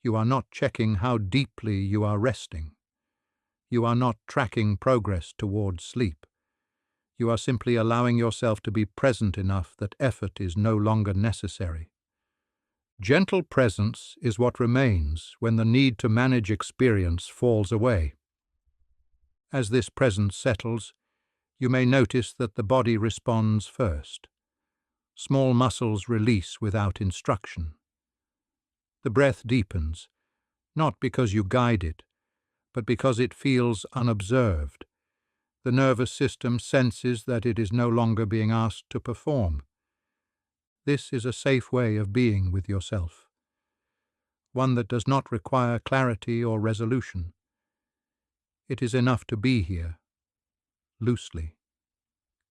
You are not checking how deeply you are resting. You are not tracking progress towards sleep. You are simply allowing yourself to be present enough that effort is no longer necessary. Gentle presence is what remains when the need to manage experience falls away. As this presence settles, you may notice that the body responds first. Small muscles release without instruction. The breath deepens, not because you guide it, but because it feels unobserved. The nervous system senses that it is no longer being asked to perform. This is a safe way of being with yourself, one that does not require clarity or resolution. It is enough to be here, loosely,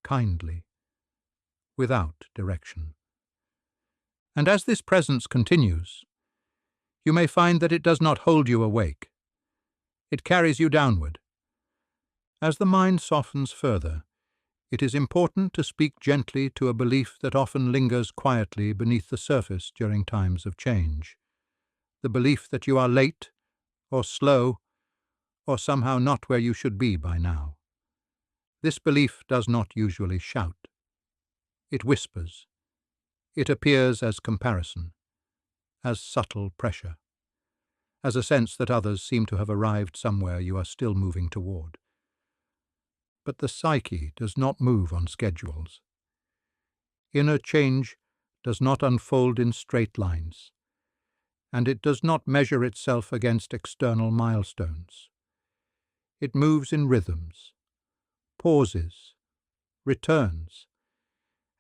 kindly, without direction. And as this presence continues, you may find that it does not hold you awake. It carries you downward. As the mind softens further, it is important to speak gently to a belief that often lingers quietly beneath the surface during times of change. The belief that you are late, or slow, or somehow not where you should be by now. This belief does not usually shout. It whispers. It appears as comparison, as subtle pressure, as a sense that others seem to have arrived somewhere you are still moving toward. But the psyche does not move on schedules. Inner change does not unfold in straight lines, and it does not measure itself against external milestones. It moves in rhythms, pauses, returns,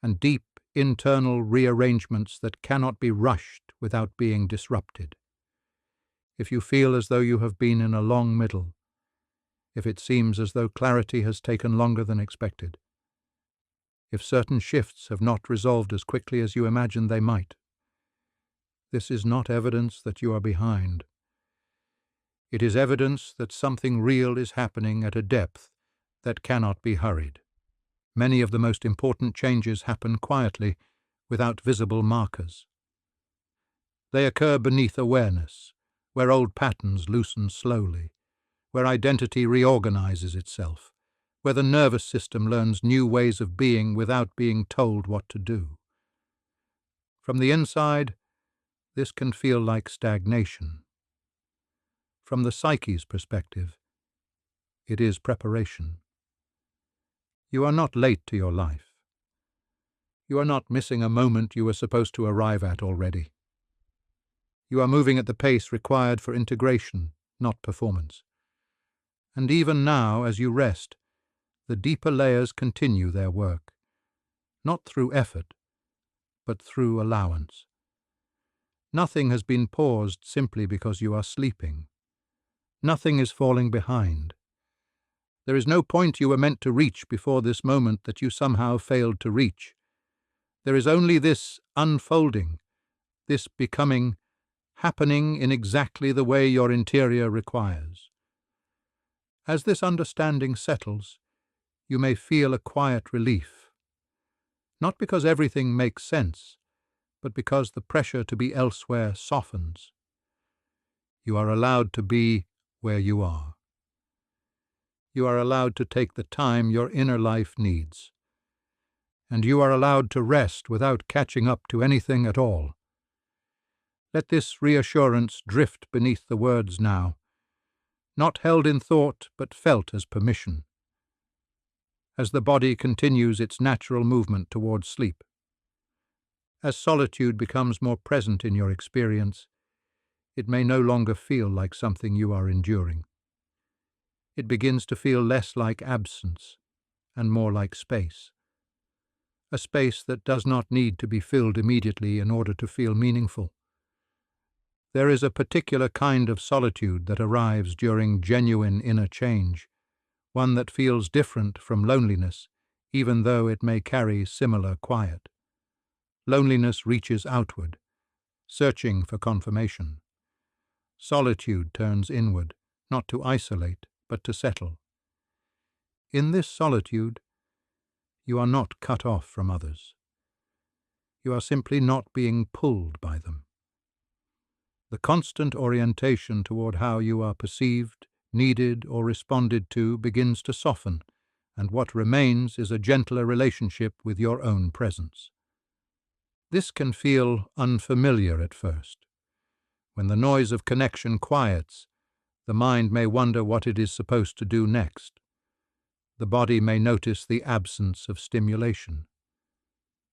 and deep internal rearrangements that cannot be rushed without being disrupted. If you feel as though you have been in a long middle, if it seems as though clarity has taken longer than expected, if certain shifts have not resolved as quickly as you imagined they might, this is not evidence that you are behind. It is evidence that something real is happening at a depth that cannot be hurried. Many of the most important changes happen quietly, without visible markers. They occur beneath awareness, where old patterns loosen slowly, where identity reorganizes itself, where the nervous system learns new ways of being without being told what to do. From the inside, this can feel like stagnation. From the psyche's perspective, it is preparation. You are not late to your life. You are not missing a moment you were supposed to arrive at already. You are moving at the pace required for integration, not performance. And even now, as you rest, the deeper layers continue their work, not through effort, but through allowance. Nothing has been paused simply because you are sleeping. Nothing is falling behind. There is no point you were meant to reach before this moment that you somehow failed to reach. There is only this unfolding, this becoming, happening in exactly the way your interior requires. As this understanding settles, you may feel a quiet relief, not because everything makes sense, but because the pressure to be elsewhere softens. You are allowed to be where you are. You are allowed to take the time your inner life needs. And you are allowed to rest without catching up to anything at all. Let this reassurance drift beneath the words now, not held in thought but felt as permission, as the body continues its natural movement towards sleep. As solitude becomes more present in your experience, it may no longer feel like something you are enduring. It begins to feel less like absence and more like space. A space that does not need to be filled immediately in order to feel meaningful. There is a particular kind of solitude that arrives during genuine inner change, one that feels different from loneliness, even though it may carry similar quiet. Loneliness reaches outward, searching for confirmation. Solitude turns inward, not to isolate, but to settle. In this solitude, you are not cut off from others. You are simply not being pulled by them. The constant orientation toward how you are perceived, needed, or responded to begins to soften, and what remains is a gentler relationship with your own presence. This can feel unfamiliar at first. When the noise of connection quiets, the mind may wonder what it is supposed to do next. The body may notice the absence of stimulation.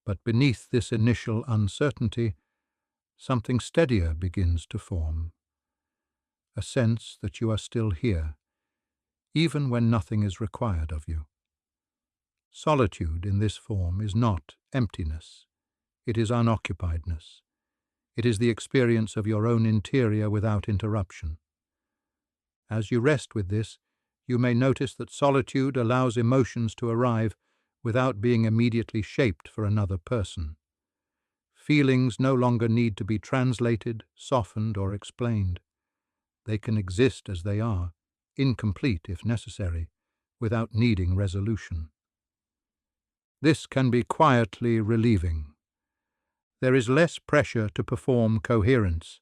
But beneath this initial uncertainty, something steadier begins to form. A sense that you are still here, even when nothing is required of you. Solitude in this form is not emptiness. It is unoccupiedness. It is the experience of your own interior without interruption. As you rest with this, you may notice that solitude allows emotions to arrive without being immediately shaped for another person. Feelings no longer need to be translated, softened, or explained. They can exist as they are, incomplete if necessary, without needing resolution. This can be quietly relieving. There is less pressure to perform coherence,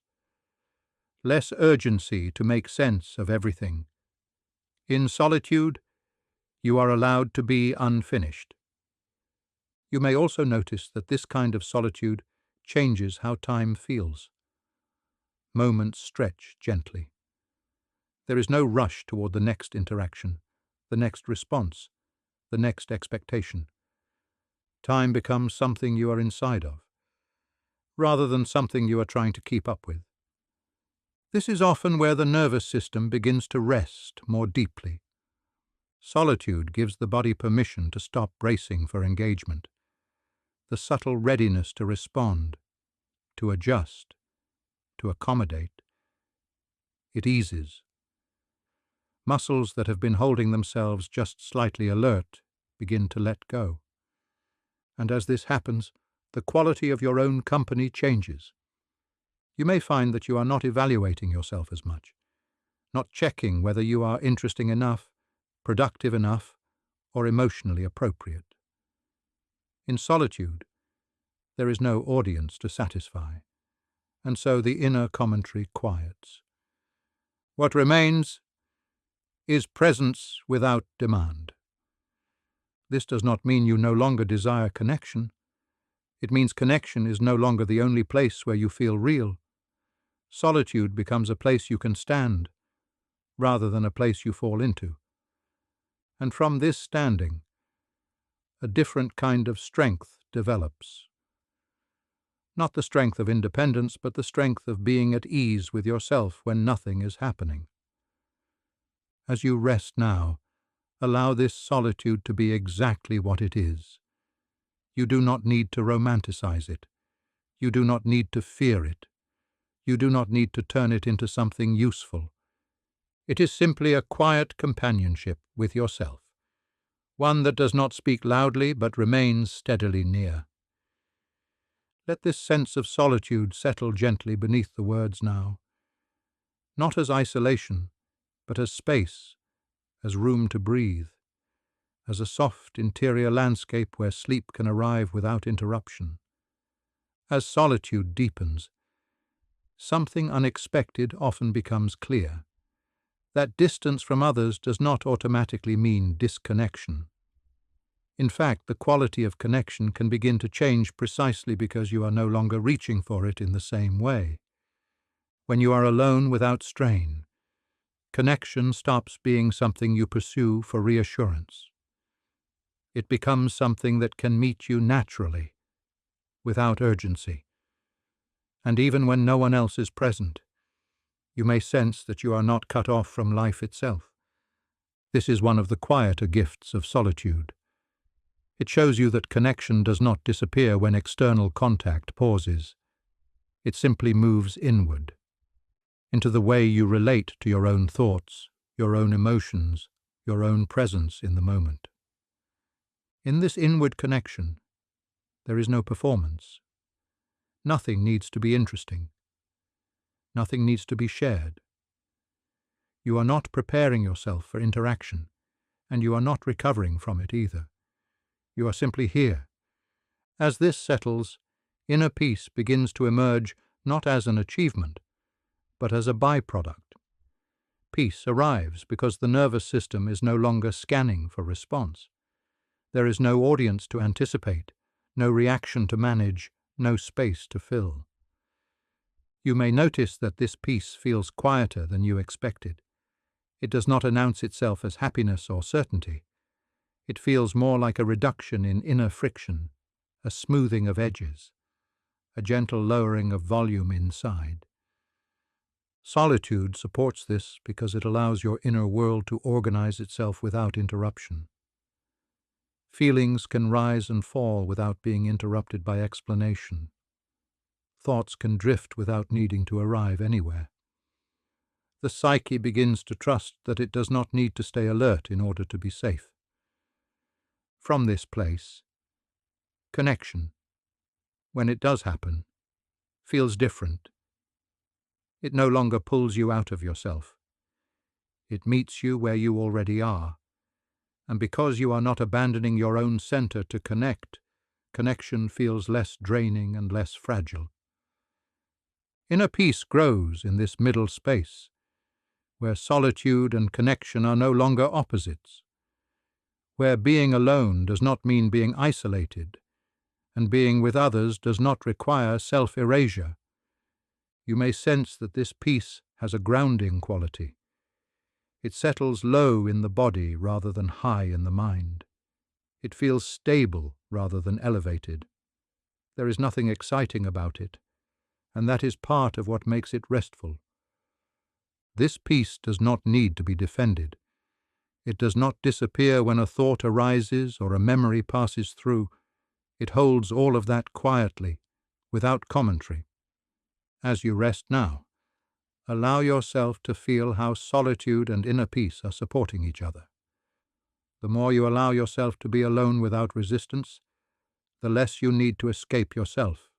less urgency to make sense of everything. In solitude, you are allowed to be unfinished. You may also notice that this kind of solitude changes how time feels. Moments stretch gently. There is no rush toward the next interaction, the next response, the next expectation. Time becomes something you are inside of, rather than something you are trying to keep up with. This is often where the nervous system begins to rest more deeply. Solitude gives the body permission to stop bracing for engagement. The subtle readiness to respond, to adjust, to accommodate. It eases. Muscles that have been holding themselves just slightly alert begin to let go. And as this happens, the quality of your own company changes. You may find that you are not evaluating yourself as much, not checking whether you are interesting enough, productive enough, or emotionally appropriate. In solitude, there is no audience to satisfy, and so the inner commentary quiets. What remains is presence without demand. This does not mean you no longer desire connection. It means connection is no longer the only place where you feel real. Solitude becomes a place you can stand, rather than a place you fall into. And from this standing, a different kind of strength develops. Not the strength of independence, but the strength of being at ease with yourself when nothing is happening. As you rest now, allow this solitude to be exactly what it is. You do not need to romanticize it. You do not need to fear it. You do not need to turn it into something useful. It is simply a quiet companionship with yourself, one that does not speak loudly but remains steadily near. Let this sense of solitude settle gently beneath the words now, not as isolation, but as space, as room to breathe, as a soft interior landscape where sleep can arrive without interruption. As solitude deepens, something unexpected often becomes clear. That distance from others does not automatically mean disconnection. In fact, the quality of connection can begin to change precisely because you are no longer reaching for it in the same way. When you are alone without strain, connection stops being something you pursue for reassurance. It becomes something that can meet you naturally, without urgency. And even when no one else is present, you may sense that you are not cut off from life itself. This is one of the quieter gifts of solitude. It shows you that connection does not disappear when external contact pauses. It simply moves inward, into the way you relate to your own thoughts, your own emotions, your own presence in the moment. In this inward connection, there is no performance. Nothing needs to be interesting. Nothing needs to be shared. You are not preparing yourself for interaction, and you are not recovering from it either. You are simply here. As this settles, inner peace begins to emerge not as an achievement, but as a byproduct. Peace arrives because the nervous system is no longer scanning for response. There is no audience to anticipate, no reaction to manage, no space to fill. You may notice that this peace feels quieter than you expected. It does not announce itself as happiness or certainty. It feels more like a reduction in inner friction, a smoothing of edges, a gentle lowering of volume inside. Solitude supports this because it allows your inner world to organize itself without interruption. Feelings can rise and fall without being interrupted by explanation. Thoughts can drift without needing to arrive anywhere. The psyche begins to trust that it does not need to stay alert in order to be safe. From this place, connection, when it does happen, feels different. It no longer pulls you out of yourself. It meets you where you already are, and because you are not abandoning your own center to connect, connection feels less draining and less fragile. Inner peace grows in this middle space, where solitude and connection are no longer opposites, where being alone does not mean being isolated, and being with others does not require self-erasure. You may sense that this peace has a grounding quality. It settles low in the body rather than high in the mind. It feels stable rather than elevated. There is nothing exciting about it, and that is part of what makes it restful. This peace does not need to be defended. It does not disappear when a thought arises or a memory passes through. It holds all of that quietly, without commentary. As you rest now, allow yourself to feel how solitude and inner peace are supporting each other. The more you allow yourself to be alone without resistance, the less you need to escape yourself.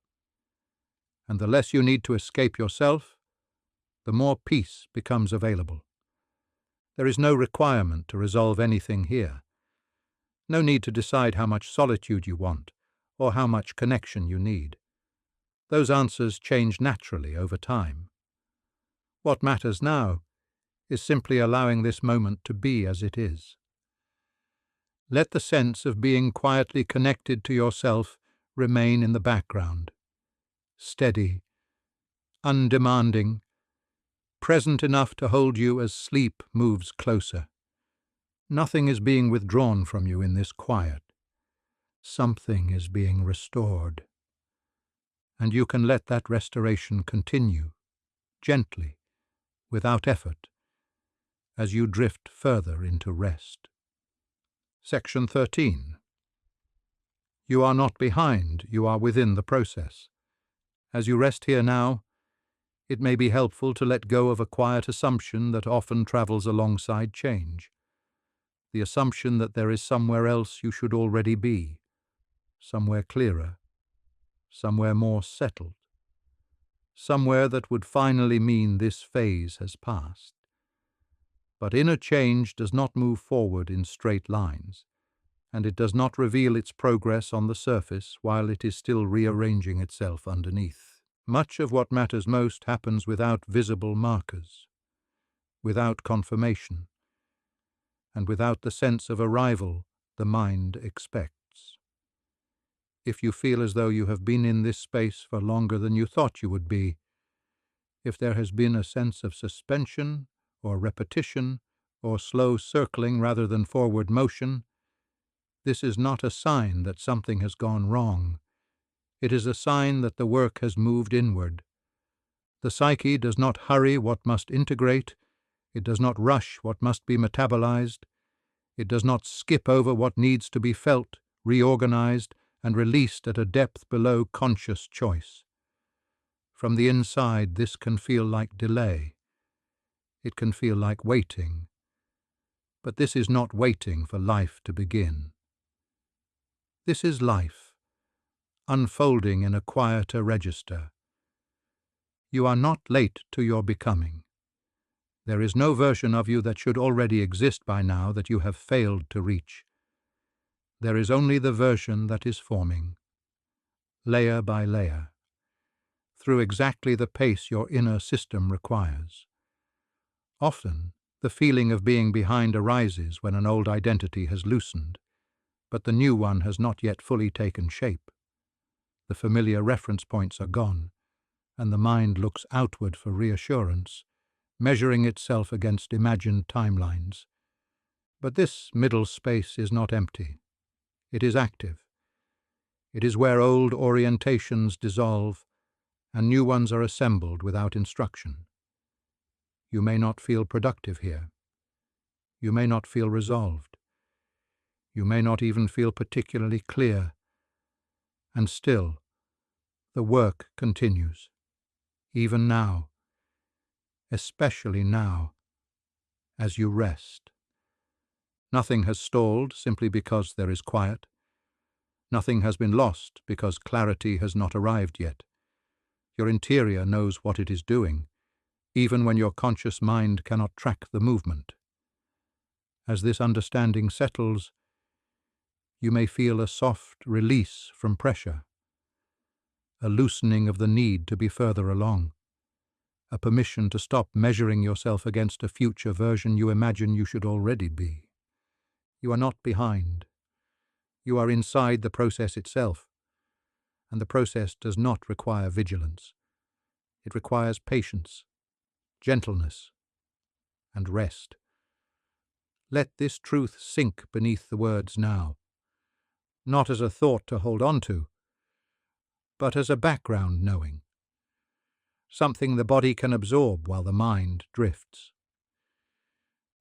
And the less you need to escape yourself, the more peace becomes available. There is no requirement to resolve anything here. No need to decide how much solitude you want or how much connection you need. Those answers change naturally over time. What matters now is simply allowing this moment to be as it is. Let the sense of being quietly connected to yourself remain in the background, steady, undemanding, present enough to hold you as sleep moves closer. Nothing is being withdrawn from you in this quiet. Something is being restored. And you can let that restoration continue, gently, without effort, as you drift further into rest. Section 13. You are not behind, you are within the process. As you rest here now, it may be helpful to let go of a quiet assumption that often travels alongside change. The assumption that there is somewhere else you should already be, somewhere clearer, somewhere more settled, somewhere that would finally mean this phase has passed. But inner change does not move forward in straight lines, and it does not reveal its progress on the surface while it is still rearranging itself underneath. Much of what matters most happens without visible markers, without confirmation, and without the sense of arrival the mind expects. If you feel as though you have been in this space for longer than you thought you would be, if there has been a sense of suspension or repetition or slow circling rather than forward motion, this is not a sign that something has gone wrong. It is a sign that the work has moved inward. The psyche does not hurry what must integrate. It does not rush what must be metabolized. It does not skip over what needs to be felt, reorganized, and released at a depth below conscious choice. From the inside, this can feel like delay. It can feel like waiting. But this is not waiting for life to begin. This is life, unfolding in a quieter register. You are not late to your becoming. There is no version of you that should already exist by now that you have failed to reach. There is only the version that is forming, layer by layer, through exactly the pace your inner system requires. Often, the feeling of being behind arises when an old identity has loosened, but the new one has not yet fully taken shape. The familiar reference points are gone, and the mind looks outward for reassurance, measuring itself against imagined timelines. But this middle space is not empty. It is active. It is where old orientations dissolve and new ones are assembled without instruction. You may not feel productive here. You may not feel resolved. You may not even feel particularly clear. And still, the work continues, even now, especially now, as you rest. Nothing has stalled simply because there is quiet. Nothing has been lost because clarity has not arrived yet. Your interior knows what it is doing, even when your conscious mind cannot track the movement. As this understanding settles, you may feel a soft release from pressure, a loosening of the need to be further along, a permission to stop measuring yourself against a future version you imagine you should already be. You are not behind. You are inside the process itself, and the process does not require vigilance. It requires patience, gentleness, and rest. Let this truth sink beneath the words now, not as a thought to hold on to, but as a background knowing, something the body can absorb while the mind drifts.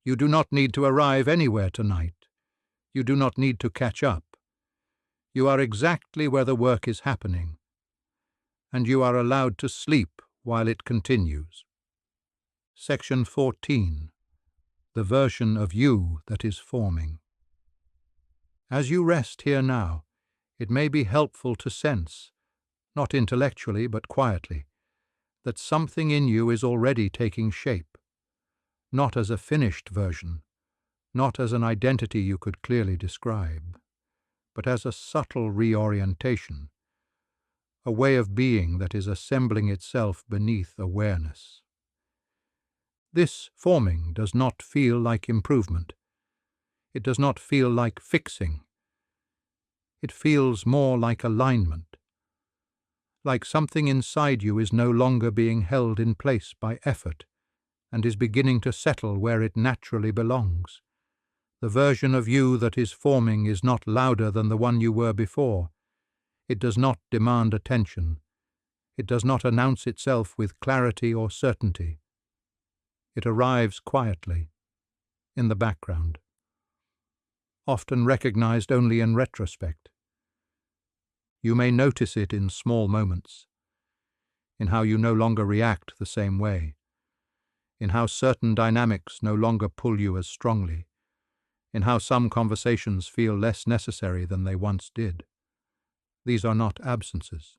You do not need to arrive anywhere tonight. You do not need to catch up. You are exactly where the work is happening, and you are allowed to sleep while it continues. Section 14. The version of you that is forming. As you rest here now, it may be helpful to sense, not intellectually but quietly, that something in you is already taking shape, not as a finished version, not as an identity you could clearly describe, but as a subtle reorientation, a way of being that is assembling itself beneath awareness. This forming does not feel like improvement. It does not feel like fixing. It feels more like alignment, like something inside you is no longer being held in place by effort and is beginning to settle where it naturally belongs. The version of you that is forming is not louder than the one you were before. It does not demand attention. It does not announce itself with clarity or certainty. It arrives quietly, in the background, often recognized only in retrospect. You may notice it in small moments, in how you no longer react the same way, in how certain dynamics no longer pull you as strongly, in how some conversations feel less necessary than they once did. These are not absences.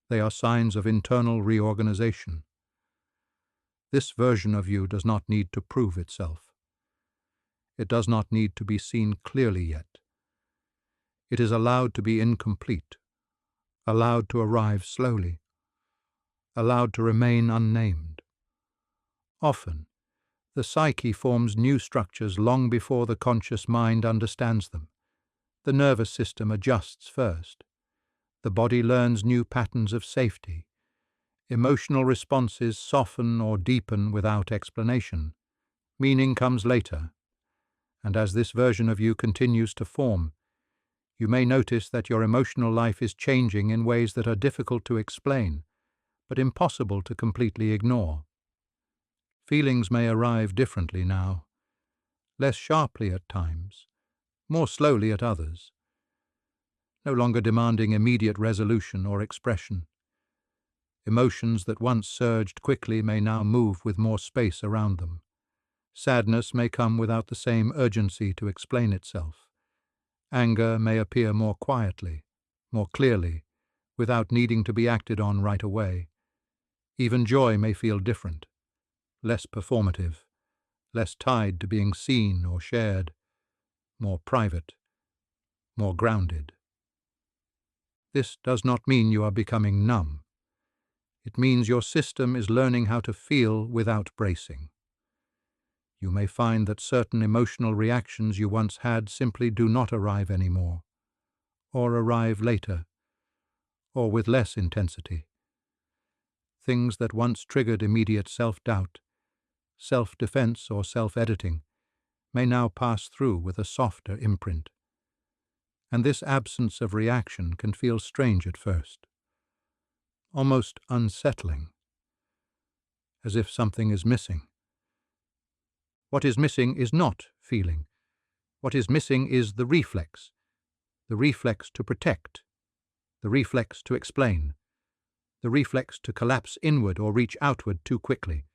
They are signs of internal reorganization. This version of you does not need to prove itself. It does not need to be seen clearly yet. It is allowed to be incomplete, allowed to arrive slowly, allowed to remain unnamed. Often, the psyche forms new structures long before the conscious mind understands them. The nervous system adjusts first. The body learns new patterns of safety. Emotional responses soften or deepen without explanation. Meaning comes later, and as this version of you continues to form, you may notice that your emotional life is changing in ways that are difficult to explain, but impossible to completely ignore. Feelings may arrive differently now, less sharply at times, more slowly at others, no longer demanding immediate resolution or expression. Emotions that once surged quickly may now move with more space around them. Sadness may come without the same urgency to explain itself. Anger may appear more quietly, more clearly, without needing to be acted on right away. Even joy may feel different, less performative, less tied to being seen or shared, more private, more grounded. This does not mean you are becoming numb. It means your system is learning how to feel without bracing. You may find that certain emotional reactions you once had simply do not arrive anymore, or arrive later, or with less intensity. Things that once triggered immediate self-doubt, self-defense or self-editing may now pass through with a softer imprint. And this absence of reaction can feel strange at first, almost unsettling, as if something is missing. What is missing is not feeling. What is missing is the reflex to protect, the reflex to explain, the reflex to collapse inward or reach outward too quickly.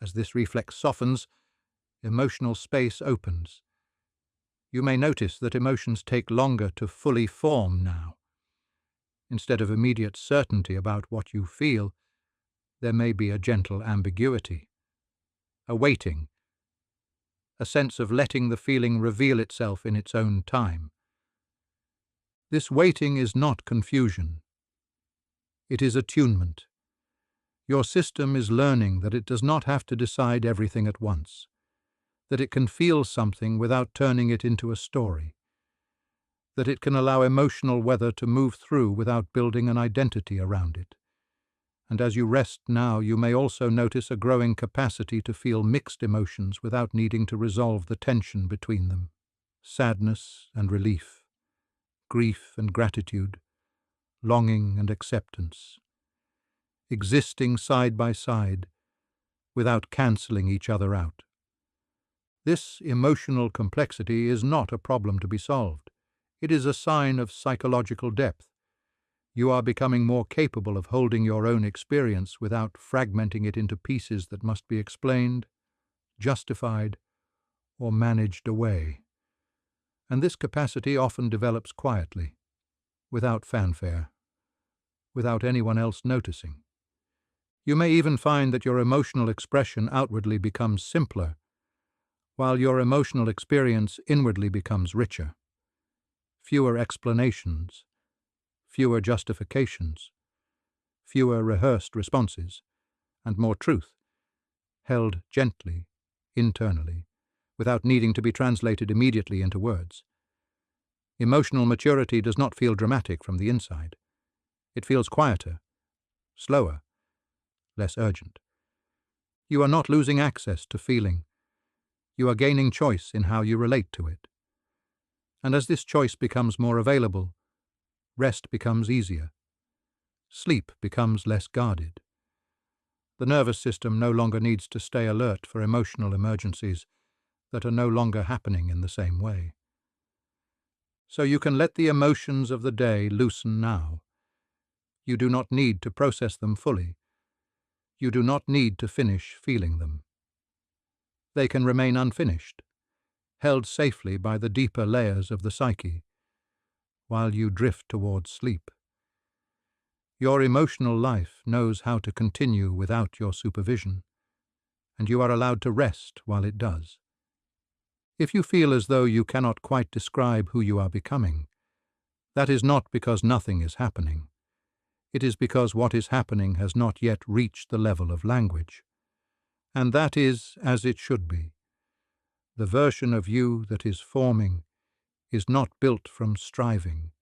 As this reflex softens, emotional space opens. You may notice that emotions take longer to fully form now. Instead of immediate certainty about what you feel, there may be a gentle ambiguity, a waiting, a sense of letting the feeling reveal itself in its own time. This waiting is not confusion. It is attunement. Your system is learning that it does not have to decide everything at once, that it can feel something without turning it into a story, that it can allow emotional weather to move through without building an identity around it. And as you rest now, you may also notice a growing capacity to feel mixed emotions without needing to resolve the tension between them. Sadness and relief, grief and gratitude, longing and acceptance, existing side by side without cancelling each other out. This emotional complexity is not a problem to be solved. It is a sign of psychological depth. You are becoming more capable of holding your own experience without fragmenting it into pieces that must be explained, justified, or managed away. And this capacity often develops quietly, without fanfare, without anyone else noticing. You may even find that your emotional expression outwardly becomes simpler, while your emotional experience inwardly becomes richer. Fewer explanations, fewer justifications, fewer rehearsed responses, and more truth, held gently, internally, without needing to be translated immediately into words. Emotional maturity does not feel dramatic from the inside. It feels quieter, slower, less urgent. You are not losing access to feeling. You are gaining choice in how you relate to it. And as this choice becomes more available, rest becomes easier. Sleep becomes less guarded. The nervous system no longer needs to stay alert for emotional emergencies that are no longer happening in the same way. So you can let the emotions of the day loosen now. You do not need to process them fully. You do not need to finish feeling them. They can remain unfinished, held safely by the deeper layers of the psyche, while you drift towards sleep. Your emotional life knows how to continue without your supervision. and you are allowed to rest while it does. If you feel as though you cannot quite describe who you are becoming, that is not because nothing is happening. It is because what is happening has not yet reached the level of language. And that is as it should be. The version of you that is forming is not built from striving.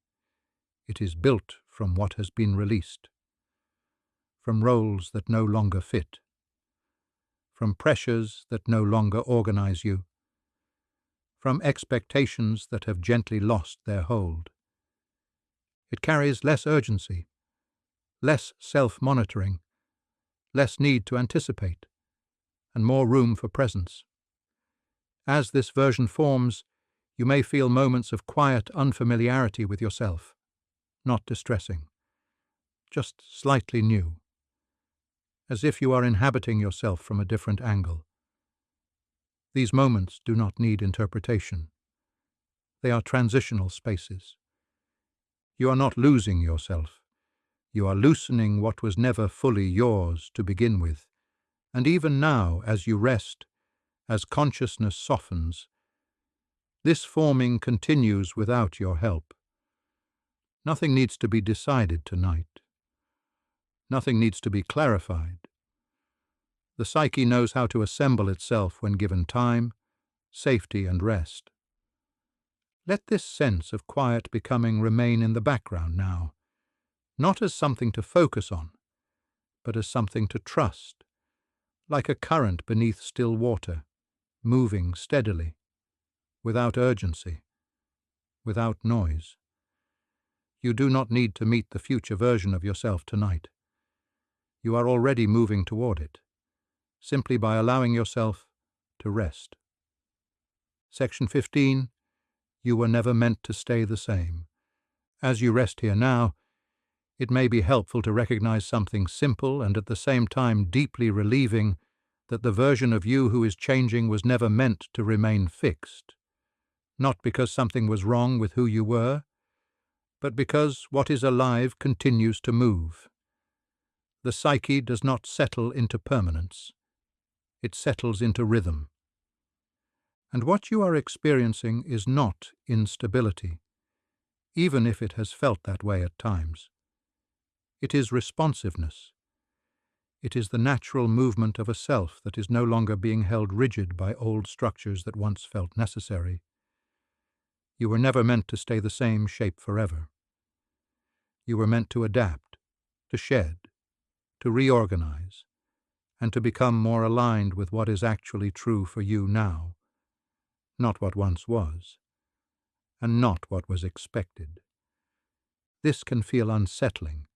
It is built from what has been released, from roles that no longer fit, from pressures that no longer organize you, from expectations that have gently lost their hold. It carries less urgency, less self-monitoring, less need to anticipate, and more room for presence. As this version forms, you may feel moments of quiet unfamiliarity with yourself, not distressing, just slightly new, as if you are inhabiting yourself from a different angle. These moments do not need interpretation. They are transitional spaces. You are not losing yourself. You are loosening what was never fully yours to begin with, and even now, as you rest, as consciousness softens, this forming continues without your help. Nothing needs to be decided tonight. Nothing needs to be clarified. The psyche knows how to assemble itself when given time, safety, and rest. Let this sense of quiet becoming remain in the background now, not as something to focus on, but as something to trust, like a current beneath still water, moving steadily, without urgency, without noise. You do not need to meet the future version of yourself tonight. You are already moving toward it, simply by allowing yourself to rest. Section 15. You were never meant to stay the same. As you rest here now, it may be helpful to recognize something simple and at the same time deeply relieving, that the version of you who is changing was never meant to remain fixed, not because something was wrong with who you were, but because what is alive continues to move. The psyche does not settle into permanence. It settles into rhythm. And what you are experiencing is not instability, even if it has felt that way at times. It is responsiveness. It is the natural movement of a self that is no longer being held rigid by old structures that once felt necessary. You were never meant to stay the same shape forever. You were meant to adapt, to shed, to reorganize, and to become more aligned with what is actually true for you now, not what once was, and not what was expected. This can feel unsettling,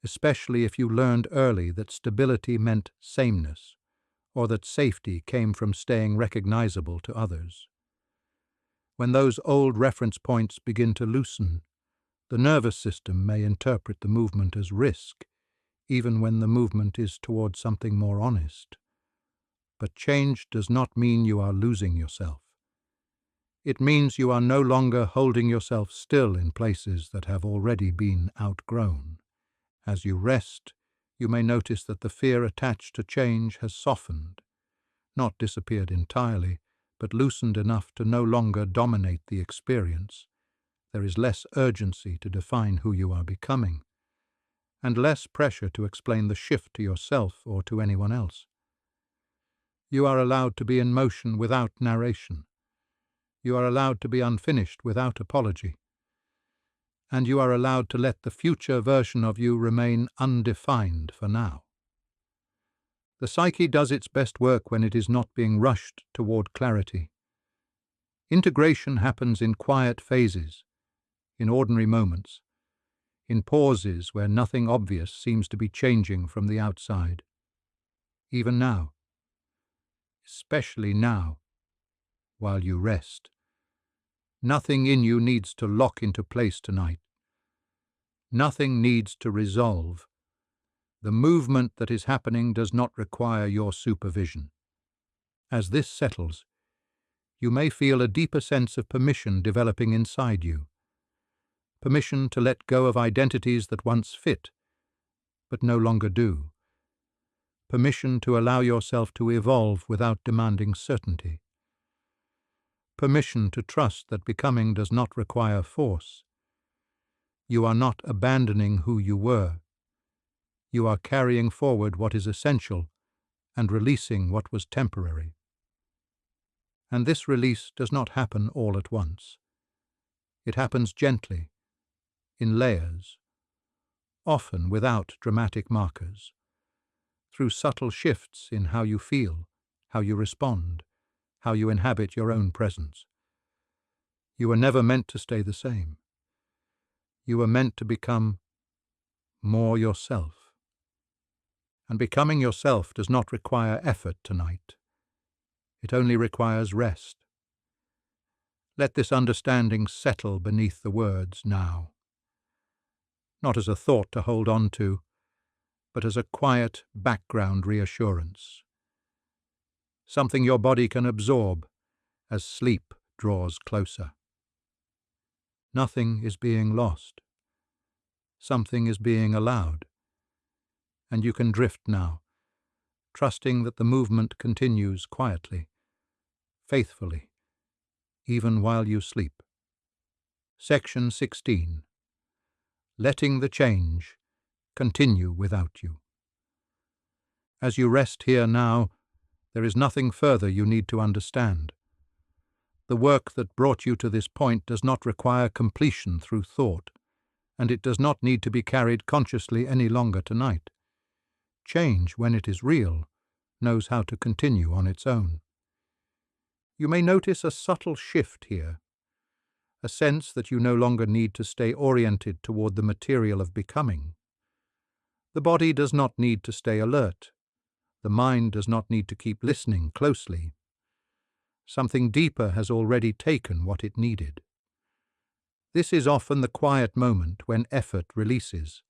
especially if you learned early that stability meant sameness, or that safety came from staying recognizable to others. When those old reference points begin to loosen, the nervous system may interpret the movement as risk, even when the movement is toward something more honest. But change does not mean you are losing yourself. It means you are no longer holding yourself still in places that have already been outgrown. As you rest, you may notice that the fear attached to change has softened, not disappeared entirely, but loosened enough to no longer dominate the experience. There is less urgency to define who you are becoming, and less pressure to explain the shift to yourself or to anyone else. You are allowed to be in motion without narration. You are allowed to be unfinished without apology. And you are allowed to let the future version of you remain undefined for now. The psyche does its best work when it is not being rushed toward clarity. Integration happens in quiet phases, in ordinary moments, in pauses where nothing obvious seems to be changing from the outside. Even now, especially now, while you rest. Nothing in you needs to lock into place tonight. Nothing needs to resolve. The movement that is happening does not require your supervision. As this settles, you may feel a deeper sense of permission developing inside you. Permission to let go of identities that once fit, but no longer do. permission to allow yourself to evolve without demanding certainty, permission to trust that becoming does not require force. You are not abandoning who you were. You are carrying forward what is essential and releasing what was temporary. And this release does not happen all at once. It happens gently, in layers, often without dramatic markers, through subtle shifts in how you feel, how you respond, how you inhabit your own presence. You were never meant to stay the same. You were meant to become more yourself. And becoming yourself does not require effort tonight. It only requires rest. Let this understanding settle beneath the words now, not as a thought to hold on to, but as a quiet background reassurance, something your body can absorb as sleep draws closer. Nothing is being lost. Something is being allowed, and you can drift now, trusting that the movement continues quietly, faithfully, even while you sleep. Section 16. Letting the change continue without you. As you rest here now, there is nothing further you need to understand. The work that brought you to this point does not require completion through thought, and it does not need to be carried consciously any longer tonight. Change, when it is real, knows how to continue on its own. You may notice a subtle shift here, a sense that you no longer need to stay oriented toward the material of becoming. The body does not need to stay alert. The mind does not need to keep listening closely. Something deeper has already taken what it needed. This is often the quiet moment when effort releases.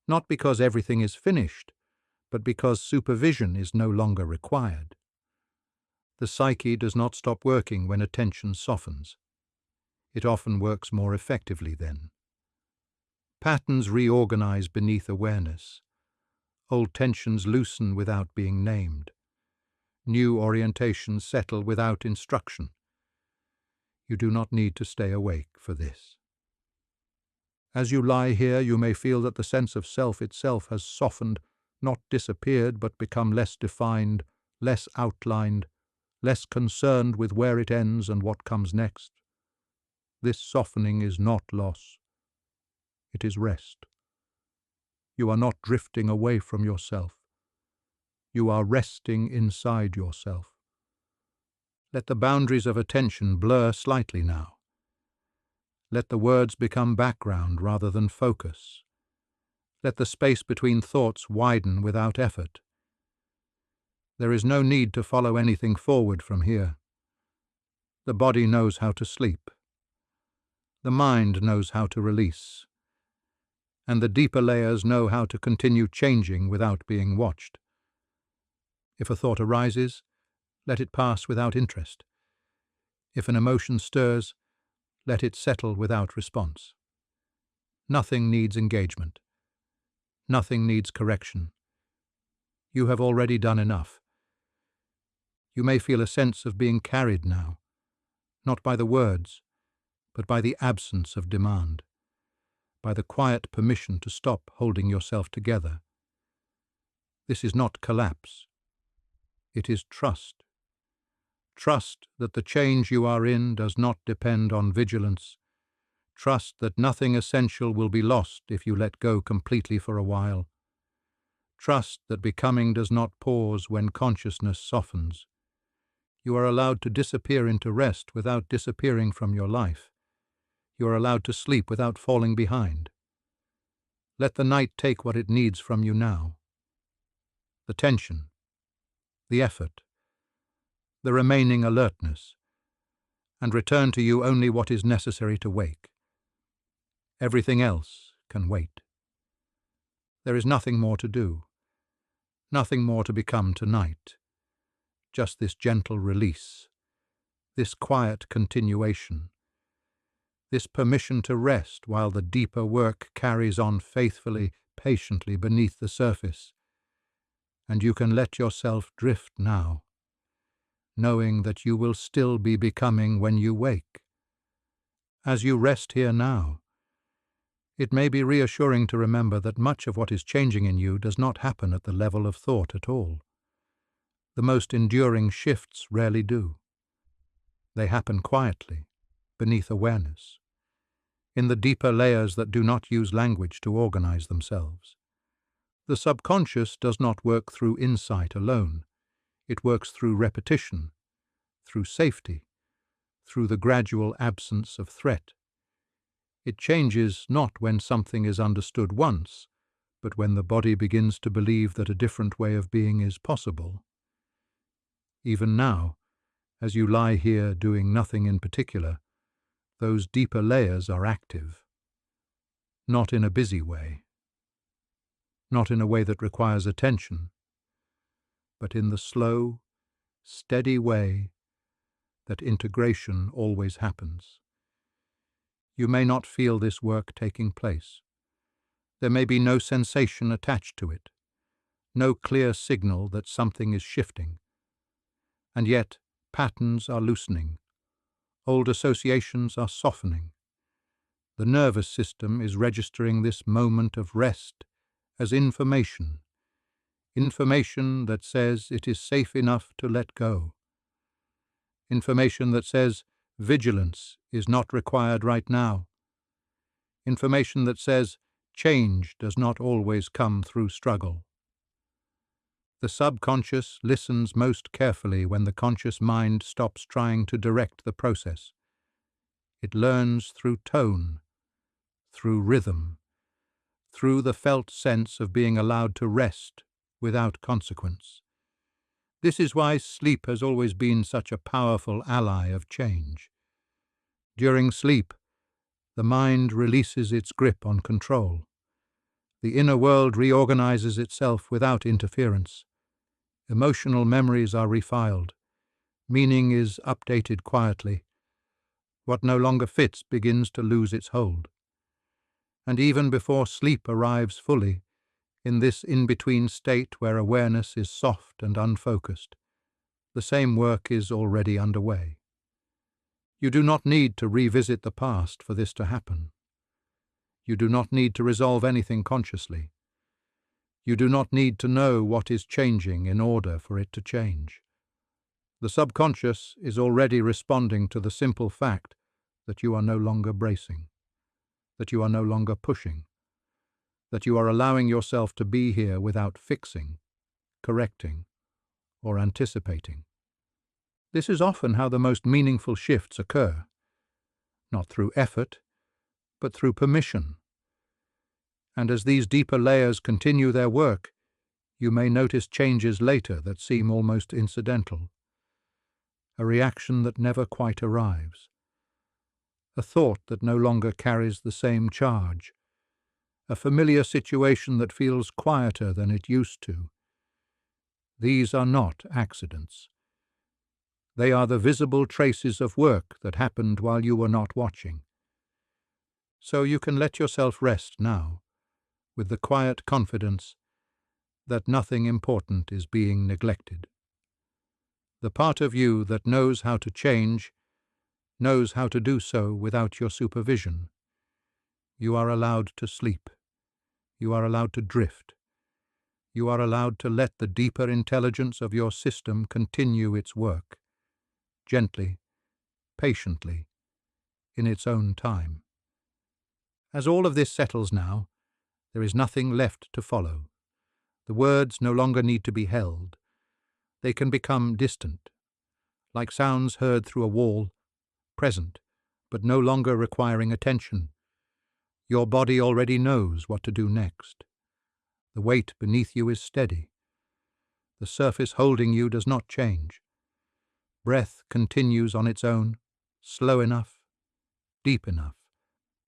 Not because everything is finished, but because supervision is no longer required. The psyche does not stop working when attention softens. It often works more effectively then. Patterns reorganize beneath awareness. Old tensions loosen without being named. New orientations settle without instruction. You do not need to stay awake for this. As you lie here, you may feel that the sense of self itself has softened, not disappeared, but become less defined, less outlined, less concerned with where it ends and what comes next. This softening is not loss. It is rest. You are not drifting away from yourself. You are resting inside yourself. Let the boundaries of attention blur slightly now. Let the words become background rather than focus. Let the space between thoughts widen without effort. There is no need to follow anything forward from here. The body knows how to sleep. The mind knows how to release. And the deeper layers know how to continue changing without being watched. If a thought arises, let it pass without interest. If an emotion stirs, let it settle without response. Nothing needs engagement. Nothing needs correction. You have already done enough. You may feel a sense of being carried now, not by the words, but by the absence of demand, by the quiet permission to stop holding yourself together. This is not collapse. It is trust. Trust that the change you are in does not depend on vigilance. Trust that nothing essential will be lost if you let go completely for a while. Trust that becoming does not pause when consciousness softens. You are allowed to disappear into rest without disappearing from your life. You are allowed to sleep without falling behind. Let the night take what it needs from you now. The tension, the effort, the remaining alertness, and return to you only what is necessary to wake. Everything else can wait. There is nothing more to do, nothing more to become tonight, just this gentle release, this quiet continuation, this permission to rest while the deeper work carries on faithfully, patiently beneath the surface. and you can let yourself drift now, knowing that you will still be becoming when you wake. As you rest here now, it may be reassuring to remember that much of what is changing in you does not happen at the level of thought at all. The most enduring shifts rarely do. They happen quietly, beneath awareness, in the deeper layers that do not use language to organize themselves. The subconscious does not work through insight alone. It works through repetition, through safety, through the gradual absence of threat. It changes not when something is understood once, but when the body begins to believe that a different way of being is possible. Even now, as you lie here doing nothing in particular, those deeper layers are active. Not in a busy way, not in a way that requires attention, but in the slow, steady way that integration always happens. You may not feel this work taking place. There may be no sensation attached to it, no clear signal that something is shifting. And yet, patterns are loosening. Old associations are softening. The nervous system is registering this moment of rest as information, information that says it is safe enough to let go, information that says vigilance is not required right now, information that says change does not always come through struggle. The subconscious listens most carefully when the conscious mind stops trying to direct the process. It learns through tone, through rhythm, through the felt sense of being allowed to rest without consequence. This is why sleep has always been such a powerful ally of change. During sleep, the mind releases its grip on control. The inner world reorganizes itself without interference. Emotional memories are refiled. Meaning is updated quietly. What no longer fits begins to lose its hold. And even before sleep arrives fully, in this in-between state where awareness is soft and unfocused, the same work is already underway. You do not need to revisit the past for this to happen. You do not need to resolve anything consciously. You do not need to know what is changing in order for it to change. The subconscious is already responding to the simple fact that you are no longer bracing, that you are no longer pushing, that you are allowing yourself to be here without fixing, correcting, or anticipating. This is often how the most meaningful shifts occur, not through effort, but through permission. And as these deeper layers continue their work, you may notice changes later that seem almost incidental. A reaction that never quite arrives. A thought that no longer carries the same charge. A familiar situation that feels quieter than it used to. These are not accidents. They are the visible traces of work that happened while you were not watching. So you can let yourself rest now, with the quiet confidence that nothing important is being neglected. The part of you that knows how to change knows how to do so without your supervision. You are allowed to sleep. You are allowed to drift. You are allowed to let the deeper intelligence of your system continue its work, gently, patiently, in its own time. As all of this settles now, there is nothing left to follow. The words no longer need to be held. They can become distant, like sounds heard through a wall, present, but no longer requiring attention. Your body already knows what to do next. The weight beneath you is steady. The surface holding you does not change. Breath continues on its own, slow enough, deep enough,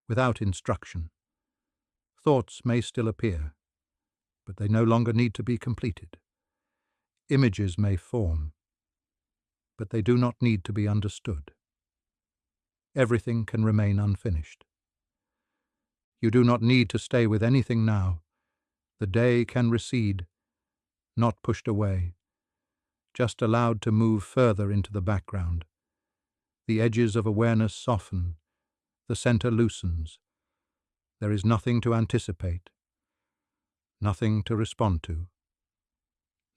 without instruction. Thoughts may still appear, but they no longer need to be completed. Images may form, but they do not need to be understood. Everything can remain unfinished. You do not need to stay with anything now. The day can recede. not pushed away, just allowed to move further into the background. The edges of awareness soften, the center loosens. There is nothing to anticipate, nothing to respond to,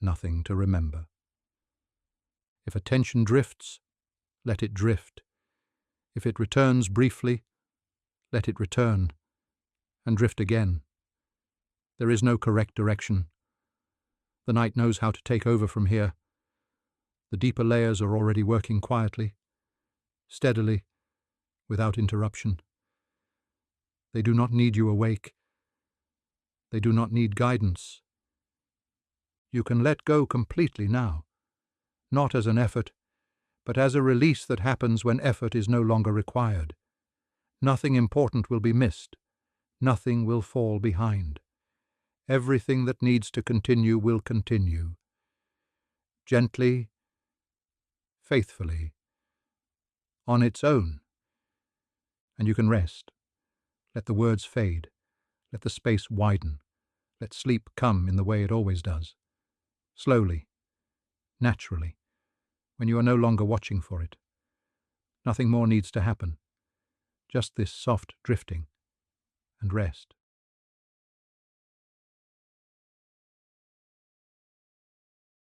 nothing to remember. If attention drifts, let it drift. If it returns briefly, let it return, and drift again. There is no correct direction. The night knows how to take over from here. The deeper layers are already working quietly, steadily, without interruption. They do not need you awake. They do not need guidance. You can let go completely now, not as an effort, but as a release that happens when effort is no longer required. Nothing important will be missed. Nothing will fall behind. Everything that needs to continue will continue. Gently, faithfully, on its own. And you can rest. Let the words fade. Let the space widen. Let sleep come in the way it always does. Slowly, naturally, when you are no longer watching for it. Nothing more needs to happen. Just this soft drifting and rest.